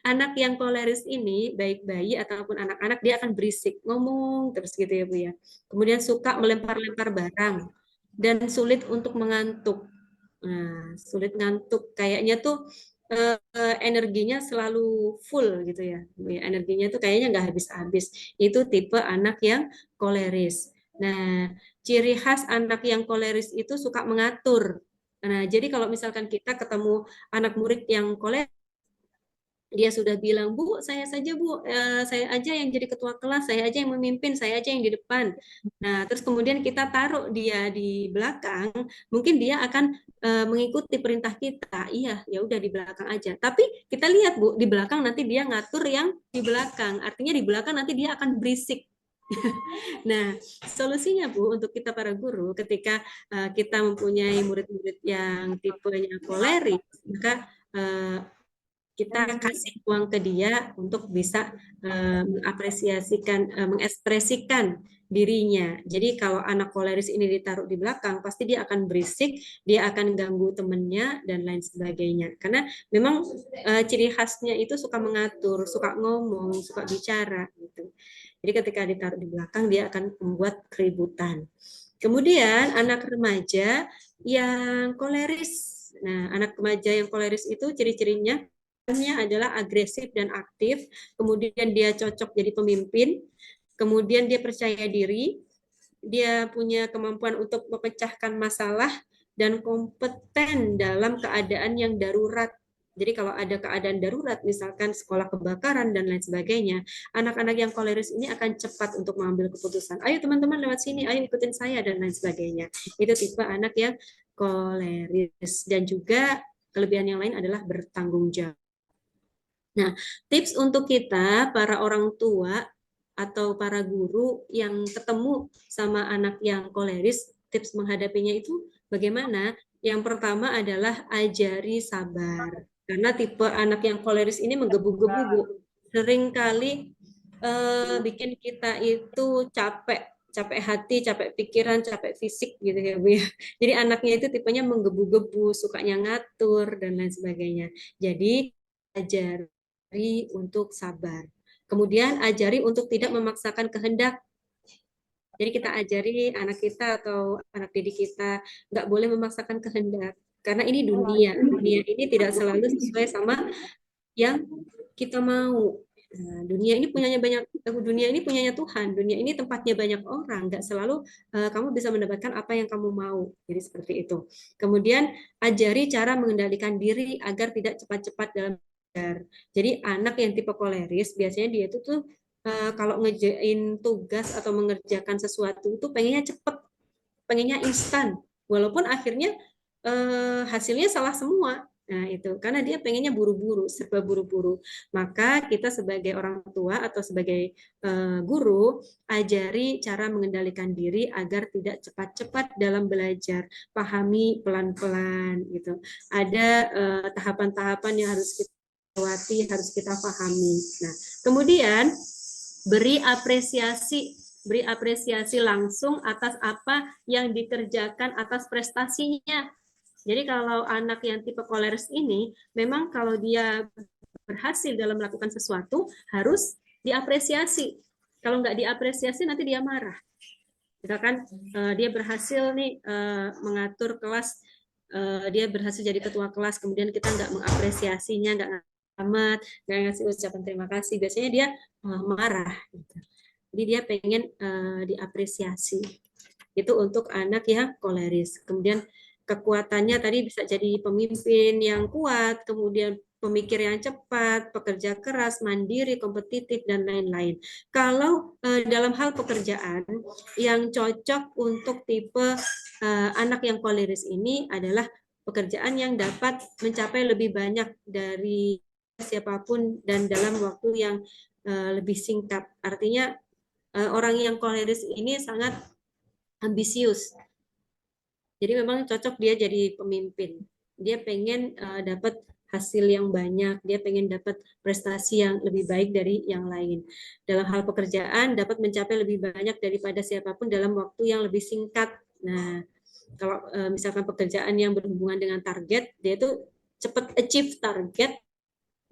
anak yang koleris ini, baik bayi ataupun anak-anak, dia akan berisik, ngomong terus gitu ya Bu ya. Kemudian suka melempar-lempar barang dan sulit untuk mengantuk. Nah, sulit ngantuk, kayaknya tuh energinya selalu full gitu ya. Energinya tuh kayaknya nggak habis-habis. Itu tipe anak yang koleris. Nah, ciri khas anak yang koleris itu suka mengatur. Nah, jadi kalau misalkan kita ketemu anak murid yang koleris, dia sudah bilang, Bu, saya saja Bu, saya aja yang jadi ketua kelas, saya aja yang memimpin, saya aja yang di depan. Nah, terus kemudian kita taruh dia di belakang, mungkin dia akan mengikuti perintah kita. Iya, ya udah di belakang aja. Tapi kita lihat Bu, di belakang nanti dia ngatur yang di belakang. Artinya di belakang nanti dia akan berisik. Nah, solusinya Bu untuk kita para guru ketika kita mempunyai murid-murid yang tipenya kolerik, maka kita kasih uang ke dia untuk bisa mengekspresikan dirinya. Jadi kalau anak koleris ini ditaruh di belakang, pasti dia akan berisik, dia akan ganggu temennya, dan lain sebagainya. Karena memang ciri khasnya itu suka mengatur, suka ngomong, suka bicara. Gitu. Jadi ketika ditaruh di belakang, dia akan membuat keributan. Kemudian anak remaja yang koleris. Nah, anak remaja yang koleris itu ciri-cirinya adalah agresif dan aktif, kemudian dia cocok jadi pemimpin, kemudian dia percaya diri, dia punya kemampuan untuk memecahkan masalah, dan kompeten dalam keadaan yang darurat. Jadi kalau ada keadaan darurat, misalkan sekolah kebakaran dan lain sebagainya, anak-anak yang koleris ini akan cepat untuk mengambil keputusan. Ayo teman-teman lewat sini, ayo ikutin saya dan lain sebagainya. Itu tipe anak yang koleris. Dan juga kelebihan yang lain adalah bertanggung jawab. Nah, tips untuk kita para orang tua atau para guru yang ketemu sama anak yang koleris, tips menghadapinya itu bagaimana? Yang pertama adalah ajari sabar. Karena tipe anak yang koleris ini menggebu-gebu, Bu. Seringkali bikin kita itu capek hati, capek pikiran, capek fisik gitu ya, Bu ya. Jadi anaknya itu tipenya menggebu-gebu, sukanya ngatur dan lain sebagainya. Jadi ajari untuk sabar. Kemudian ajari untuk tidak memaksakan kehendak. Jadi kita ajari anak kita atau anak didik kita nggak boleh memaksakan kehendak. Karena ini dunia. Dunia ini tidak selalu sesuai sama yang kita mau. Nah, dunia ini punyanya Tuhan. Dunia ini tempatnya banyak orang. Nggak selalu kamu bisa mendapatkan apa yang kamu mau. Jadi seperti itu. Kemudian ajari cara mengendalikan diri agar tidak cepat-cepat dalam belajar. Jadi anak yang tipe koleris biasanya dia itu tuh kalau ngejain tugas atau mengerjakan sesuatu itu pengennya cepet, pengennya instan, walaupun akhirnya hasilnya salah semua. Nah, itu karena dia pengennya buru-buru, serba buru-buru. Maka kita sebagai orang tua atau sebagai guru, ajari cara mengendalikan diri agar tidak cepat-cepat dalam belajar. Pahami pelan-pelan gitu. Ada tahapan-tahapan yang harus kita lewati, harus kita pahami. Nah, kemudian beri apresiasi langsung atas apa yang dikerjakan, atas prestasinya. Jadi kalau anak yang tipe koleris ini, memang kalau dia berhasil dalam melakukan sesuatu, harus diapresiasi. Kalau nggak diapresiasi, nanti dia marah. Misalkan dia berhasil nih mengatur kelas, dia berhasil jadi ketua kelas, kemudian kita nggak mengapresiasinya, nggak amat, nggak ngasih ucapan terima kasih, biasanya dia marah. Gitu. Jadi dia pengen diapresiasi. Itu untuk anak yang koleris. Kemudian kekuatannya tadi bisa jadi pemimpin yang kuat, kemudian pemikir yang cepat, pekerja keras, mandiri, kompetitif, dan lain-lain. Kalau dalam hal pekerjaan, yang cocok untuk tipe anak yang koleris ini adalah pekerjaan yang dapat mencapai lebih banyak dari siapapun dan dalam waktu yang lebih singkat. Artinya orang yang koleris ini sangat ambisius. Jadi memang cocok dia jadi pemimpin. Dia pengen dapat hasil yang banyak, dia pengen dapat prestasi yang lebih baik dari yang lain. Dalam hal pekerjaan dapat mencapai lebih banyak daripada siapapun dalam waktu yang lebih singkat. Nah, kalau misalkan pekerjaan yang berhubungan dengan target, dia itu cepat achieve target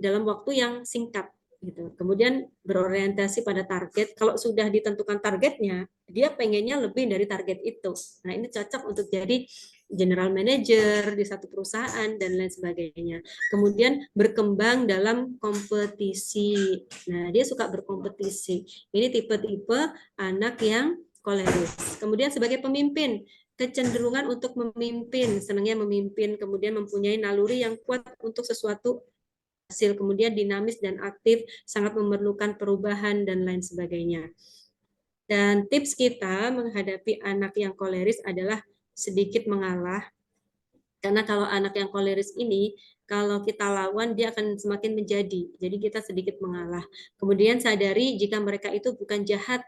dalam waktu yang singkat gitu. Kemudian berorientasi pada target. Kalau sudah ditentukan targetnya, dia pengennya lebih dari target itu. Nah, ini cocok untuk jadi general manager di satu perusahaan dan lain sebagainya. Kemudian berkembang dalam kompetisi. Nah, dia suka berkompetisi. Ini tipe-tipe anak yang koleris. Kemudian sebagai pemimpin, kecenderungan untuk memimpin, senangnya memimpin, kemudian mempunyai naluri yang kuat untuk sesuatu hasil, kemudian dinamis dan aktif, sangat memerlukan perubahan dan lain sebagainya. Dan tips kita menghadapi anak yang koleris adalah sedikit mengalah, karena kalau anak yang koleris ini, kalau kita lawan, dia akan semakin menjadi. Jadi kita sedikit mengalah. Kemudian sadari jika mereka itu bukan jahat.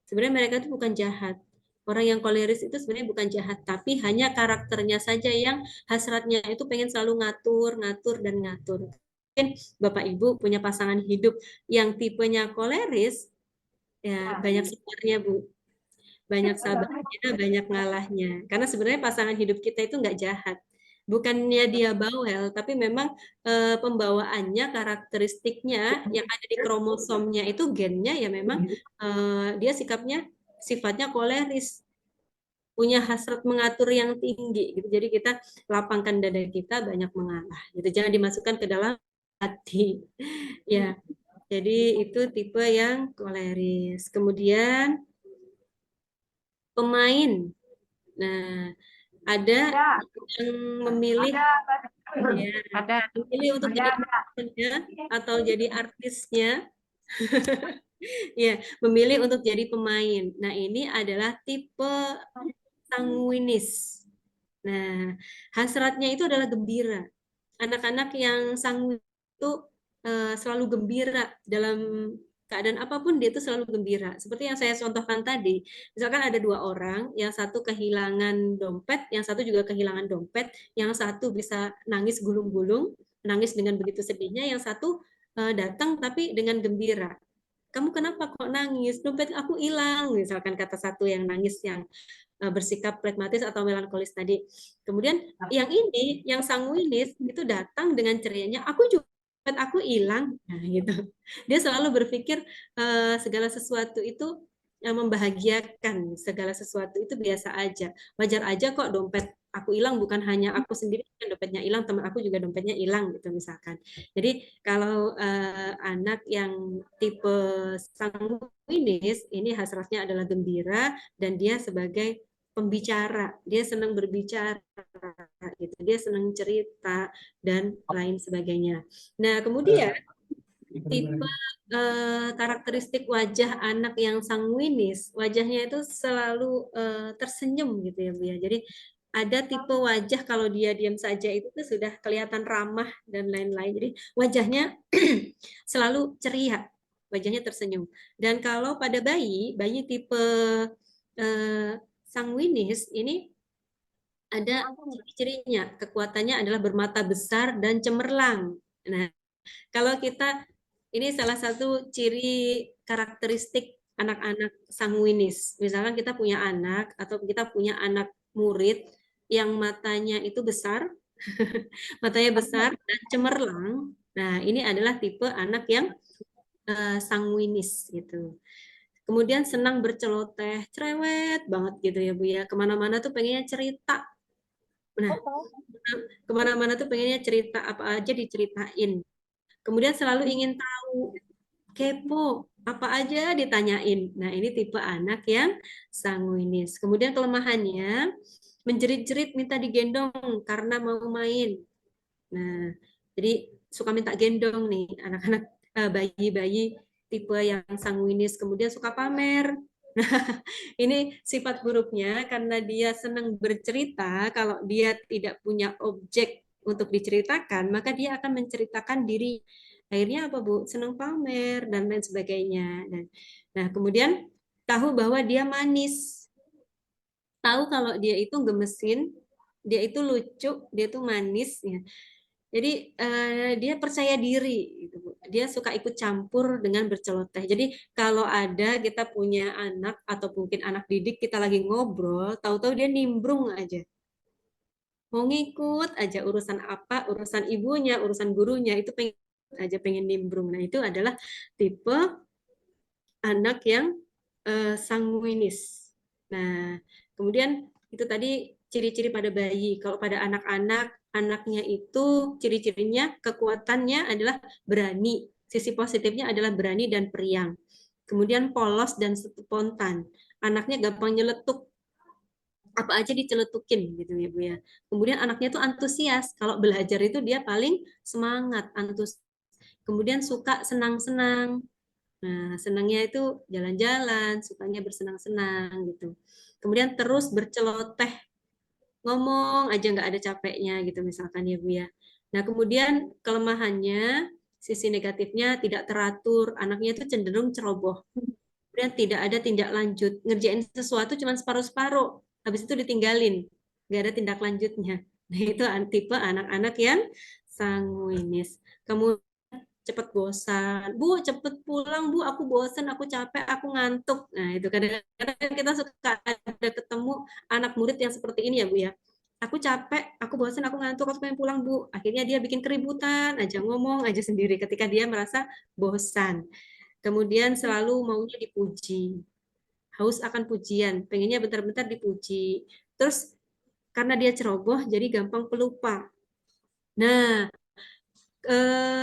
Sebenarnya mereka itu bukan jahat. Orang yang koleris itu sebenarnya bukan jahat, tapi hanya karakternya saja yang hasratnya itu pengen selalu ngatur, ngatur, dan ngatur. Mungkin Bapak Ibu punya pasangan hidup yang tipenya koleris, ya banyak sabarnya Bu. Banyak sabarnya, banyak ngalahnya. Karena sebenarnya pasangan hidup kita itu nggak jahat. Bukannya dia bawel, tapi memang pembawaannya, karakteristiknya yang ada di kromosomnya itu gennya ya memang dia sifatnya koleris, punya hasrat mengatur yang tinggi gitu. Jadi kita lapangkan dada kita, banyak mengalah gitu. Jangan dimasukkan ke dalam hati. Ya. Jadi itu tipe yang koleris. Kemudian pemain. Nah, ada yang memilih Ya, Ada. memilih untuk jadi pemainnya atau jadi artisnya. Ya, memilih untuk jadi pemain. Nah, ini adalah tipe sanguinis. Nah, hasratnya itu adalah gembira. Anak-anak yang sanguin itu selalu gembira dalam keadaan apapun, dia itu selalu gembira. Seperti yang saya contohkan tadi, misalkan ada dua orang, yang satu kehilangan dompet, yang satu juga kehilangan dompet, yang satu bisa nangis gulung-gulung, nangis dengan begitu sedihnya, yang satu datang tapi dengan gembira. Kamu kenapa kok nangis? Dompet aku hilang, misalkan kata satu yang nangis, yang bersikap pragmatis atau melankolis tadi. Kemudian yang ini, yang sanguinis itu datang dengan cerianya, aku juga aku hilang, nah gitu. Dia selalu berpikir segala sesuatu itu yang membahagiakan, segala sesuatu itu biasa aja, wajar aja kok dompet aku hilang, bukan hanya aku sendiri yang dompetnya hilang, teman aku juga dompetnya hilang gitu misalkan. Jadi kalau anak yang tipe sanguinis ini hasratnya adalah gembira dan dia sebagai pembicara, dia senang berbicara gitu, dia senang cerita dan lain sebagainya. Nah, kemudian tipe karakteristik wajah anak yang sanguinis, wajahnya itu selalu tersenyum gitu ya Bu ya. Jadi ada tipe wajah kalau dia diam saja itu tuh sudah kelihatan ramah dan lain-lain. Jadi wajahnya selalu ceria, wajahnya tersenyum. Dan kalau pada bayi, bayi tipe eh, sanguinis ini ada ciri-cirinya, kekuatannya adalah bermata besar dan cemerlang. Nah, kalau kita, ini salah satu ciri karakteristik anak-anak sanguinis. Misalkan kita punya anak atau kita punya anak murid yang matanya itu besar, matanya besar dan cemerlang. Nah, ini adalah tipe anak yang sanguinis gitu. Kemudian senang berceloteh, cerewet banget gitu ya Bu ya. Kemana-mana tuh pengennya cerita. Nah, kemana-mana tuh pengennya cerita, apa aja diceritain. Kemudian selalu ingin tahu, kepo, apa aja ditanyain. Nah, ini tipe anak yang sanguinis. Kemudian kelemahannya, menjerit-jerit minta digendong karena mau main. Nah, jadi suka minta gendong nih anak-anak bayi-bayi tipe yang sanguinis, kemudian suka pamer. Nah, ini sifat buruknya karena dia senang bercerita, kalau dia tidak punya objek untuk diceritakan, maka dia akan menceritakan diri. Akhirnya apa, Bu? Senang pamer dan lain sebagainya. Dan nah, kemudian tahu bahwa dia manis. Tahu kalau dia itu gemesin, dia itu lucu, dia itu manis ya. Jadi dia percaya diri, gitu, Bu. Dia suka ikut campur dengan berceloteh. Jadi kalau ada kita punya anak atau mungkin anak didik kita lagi ngobrol, tahu-tahu dia nimbrung aja. Mau ngikut aja urusan apa, urusan ibunya, urusan gurunya, itu pengen aja pengen nimbrung. Nah, itu adalah tipe anak yang sanguinis. Nah, kemudian itu tadi ciri-ciri pada bayi. Kalau pada anak-anak, anaknya itu ciri-cirinya kekuatannya adalah berani. Sisi positifnya adalah berani dan periang. Kemudian polos dan spontan. Anaknya gampang nyeletuk, apa aja diceletukin gitu ya Bu ya. Kemudian anaknya tuh antusias. Kalau belajar itu dia paling semangat, antus. Kemudian suka senang-senang. Nah, senangnya itu jalan-jalan, sukanya bersenang-senang gitu. Kemudian terus berceloteh, ngomong aja nggak ada capeknya gitu misalkan ya Bu ya. Nah, kemudian kelemahannya, sisi negatifnya tidak teratur, anaknya itu cenderung ceroboh. Kemudian tidak ada tindak lanjut, ngerjain sesuatu cuma separuh-separuh, habis itu ditinggalin, nggak ada tindak lanjutnya. Nah, itu tipe anak-anak yang sanguinis. Kemudian cepet bosan, Bu cepet pulang Bu, aku bosan, aku capek, aku ngantuk. Nah itu kadang-kadang kita suka ada ketemu anak murid yang seperti ini ya Bu ya, aku capek, aku bosan, aku ngantuk, aku pengen pulang Bu. Akhirnya dia bikin keributan aja, ngomong aja sendiri ketika dia merasa bosan. Kemudian selalu maunya dipuji, haus akan pujian, pengennya bentar-bentar dipuji. Terus karena dia ceroboh jadi gampang pelupa. Nah,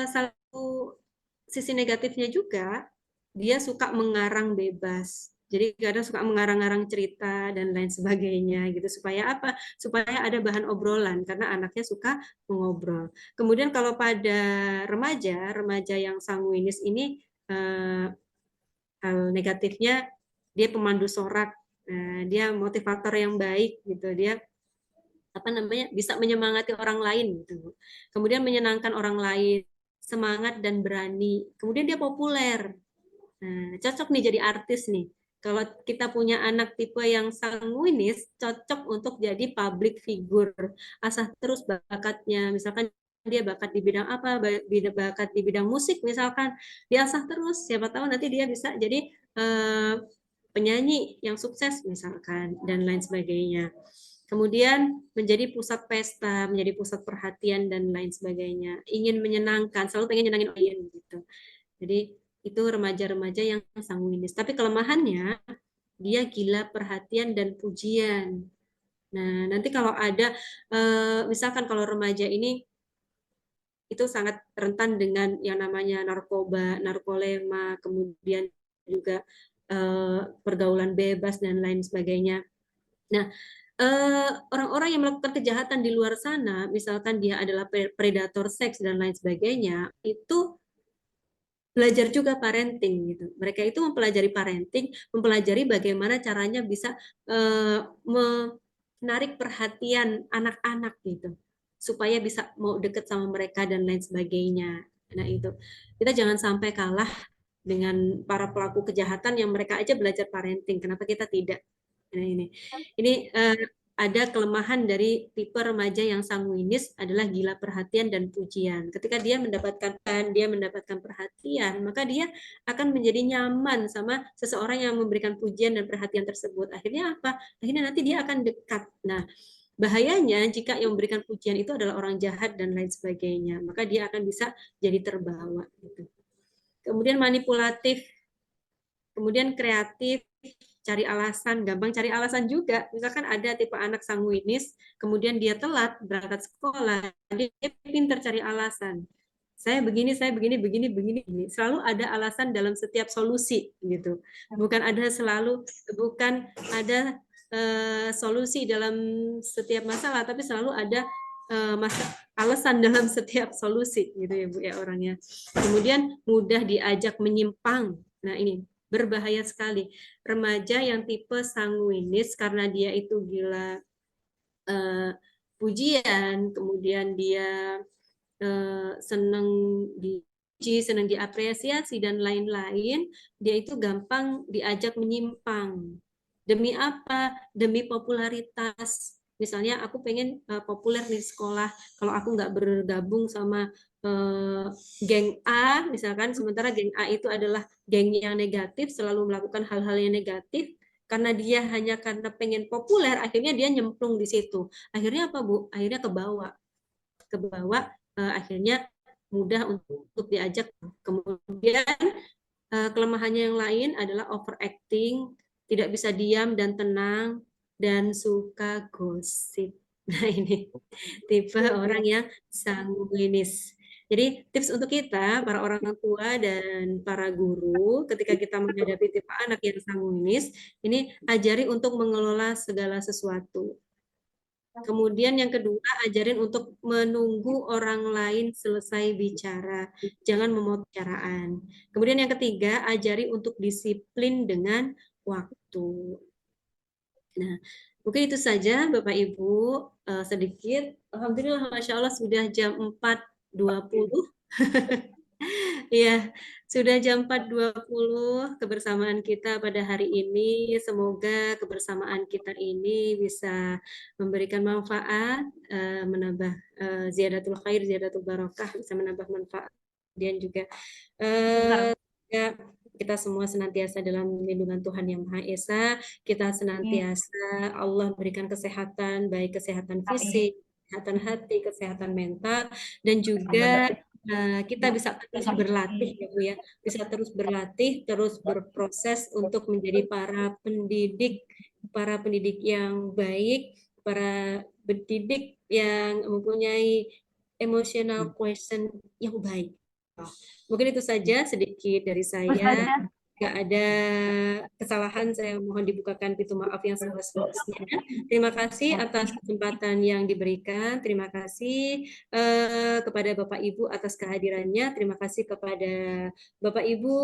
satu sisi negatifnya juga, dia suka mengarang bebas. Jadi kadang suka mengarang-arang cerita dan lain sebagainya gitu. Supaya apa? Supaya ada bahan obrolan karena anaknya suka mengobrol. Kemudian kalau pada remaja yang sanguinis ini hal negatifnya dia pemandu sorak, dia motivator yang baik gitu. Dia apa namanya bisa menyemangati orang lain gitu. Kemudian menyenangkan orang lain, semangat dan berani. Kemudian dia populer. Nah, cocok nih jadi artis nih. Kalau kita punya anak tipe yang sanguinis, cocok untuk jadi public figure. Asah terus bakatnya, misalkan dia bakat di bidang apa, bakat di bidang musik misalkan, diasah terus. Siapa tahu nanti dia bisa jadi penyanyi yang sukses misalkan dan lain sebagainya. Kemudian menjadi pusat pesta, menjadi pusat perhatian dan lain sebagainya. Ingin menyenangkan, selalu pengen nyenangin orang lain gitu. Jadi itu remaja-remaja yang sanguinis. Tapi kelemahannya dia gila perhatian dan pujian. Nah, nanti kalau ada misalkan kalau remaja ini itu sangat rentan dengan yang namanya narkoba, narkolema, kemudian juga pergaulan bebas dan lain sebagainya. Nah, orang-orang yang melakukan kejahatan di luar sana, misalkan dia adalah predator seks dan lain sebagainya, itu belajar juga parenting gitu. Mereka itu mempelajari parenting, mempelajari bagaimana caranya bisa menarik perhatian anak-anak gitu, supaya bisa mau deket sama mereka dan lain sebagainya. Nah itu kita jangan sampai kalah dengan para pelaku kejahatan yang mereka aja belajar parenting. Kenapa kita tidak? Nah ini ada kelemahan dari tipe remaja yang sanguinis adalah gila perhatian dan pujian. Ketika dia mendapatkan perhatian, maka dia akan menjadi nyaman sama seseorang yang memberikan pujian dan perhatian tersebut. Akhirnya apa? Akhirnya nanti dia akan dekat. Nah, bahayanya jika yang memberikan pujian itu adalah orang jahat dan lain sebagainya, maka dia akan bisa jadi terbawa gitu. Kemudian manipulatif, kemudian kreatif, cari alasan, gampang cari alasan juga. Misalkan ada tipe anak sanguinis, kemudian dia telat berangkat sekolah, dia pintar cari alasan. Saya begini, begini. Selalu ada alasan dalam setiap solusi gitu. Bukan ada solusi dalam setiap masalah, tapi selalu ada alasan dalam setiap solusi gitu ya Bu ya orangnya. Kemudian mudah diajak menyimpang. Nah ini berbahaya sekali. Remaja yang tipe sanguinis karena dia itu gila pujian, kemudian dia senang dipuji, senang diapresiasi dan lain-lain, dia itu gampang diajak menyimpang. Demi apa? Demi popularitas. Misalnya aku pengen populer di sekolah, kalau aku nggak bergabung sama geng A, misalkan sementara geng A itu adalah geng yang negatif, selalu melakukan hal-hal yang negatif, karena dia hanya karena pengen populer, akhirnya dia nyemplung di situ. Akhirnya apa Bu? Akhirnya ke bawah akhirnya mudah untuk diajak. Kemudian kelemahannya yang lain adalah overacting, tidak bisa diam dan tenang, dan suka gosip. Nah ini tipe orang yang sanguinis. Jadi tips untuk kita, para orang tua dan para guru, ketika kita menghadapi tipe anak yang sanguinis, ini ajari untuk mengelola segala sesuatu. Kemudian yang kedua, ajarin untuk menunggu orang lain selesai bicara. Jangan memotong bicaraan. Kemudian yang ketiga, ajari untuk disiplin dengan waktu. Nah, mungkin itu saja Bapak Ibu, sedikit. Alhamdulillah, Masya Allah sudah jam 4.20. Iya, sudah jam 4.20 kebersamaan kita pada hari ini. Semoga kebersamaan kita ini bisa memberikan manfaat, menambah ziyadatul khair, ziyadatul barokah, bisa menambah manfaat. Dan juga ya, kita semua senantiasa dalam lindungan Tuhan Yang Maha Esa. Kita senantiasa Allah berikan kesehatan, baik kesehatan fisik, kesehatan hati, kesehatan mental, dan juga kita bisa terus berlatih ya Bu ya, bisa terus berlatih, terus berproses untuk menjadi para pendidik yang baik, para pendidik yang mempunyai emotional question yang baik. Mungkin itu saja sedikit dari saya. Jika ada kesalahan, saya mohon dibukakan pintu maaf yang seluas-luasnya. Terima kasih atas kesempatan yang diberikan. Terima kasih kepada Bapak Ibu atas kehadirannya. Terima kasih kepada Bapak Ibu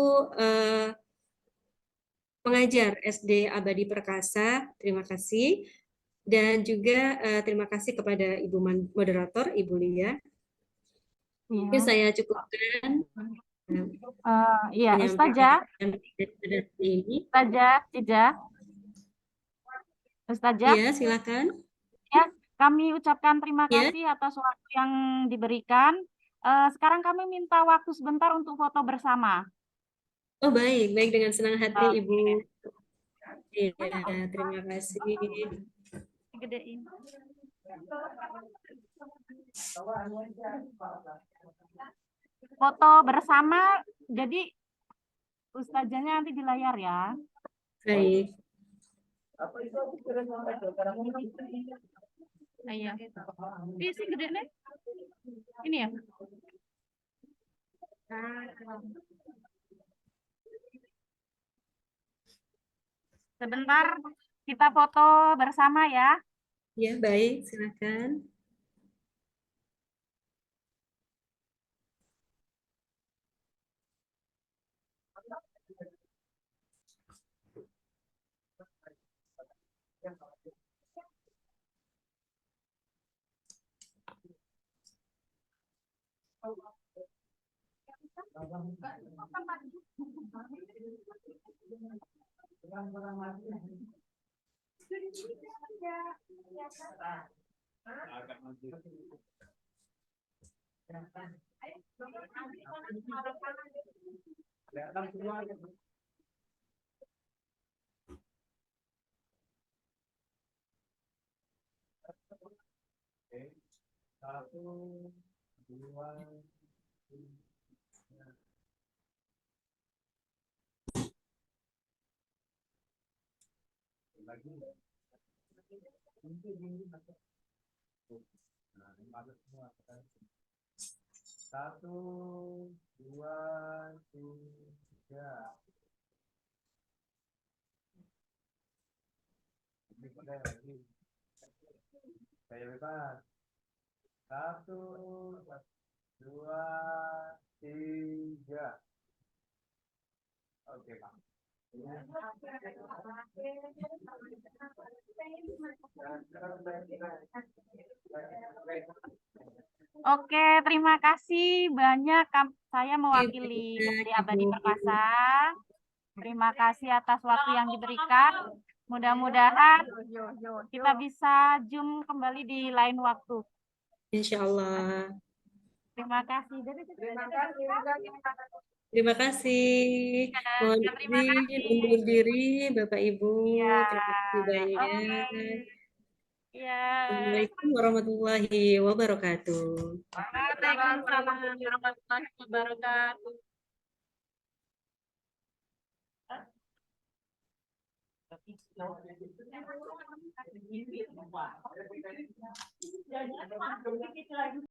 pengajar SD Abadi Perkasa. Terima kasih. Dan juga terima kasih kepada Ibu Moderator, Ibu Lia. Mungkin saya cukupkan. Iya, Ustazah. Ini. Ustazah, Cija. Ustazah. Iya, silakan. Ya, kami ucapkan terima Ya. kasih atas waktu yang diberikan. Sekarang kami minta waktu sebentar untuk foto bersama. Oh, baik, baik, dengan senang hati, Oke. Ibu. Iya, terima kasih. Gedein. Foto bersama, jadi ustazahnya nanti di layar ya. Baik. Iya. Isi gede nih. Ini ya. Sebentar kita foto bersama ya. Ya, baik, silakan. Satu, dua, tiga. Lagi. Nah, ini masuk semua. Satu, dua, tiga. Ini pakai lagi. Saya bebas. Satu, dua, tiga. Oke, Pak. Oke, terima kasih banyak. Saya mewakili SD Abadi Perkasa. Terima kasih atas waktu yang diberikan. Mudah-mudahan kita bisa Zoom kembali di lain waktu. Insya Allah. Terima kasih. Terima kasih. Terima kasih. Mohon Terima izin kasih. undur diri, Bapak Ibu. Ya. Terima kasih banyak. Ya. Assalamualaikum warahmatullahi wabarakatuh. Waalaikumsalam warahmatullahi wabarakatuh.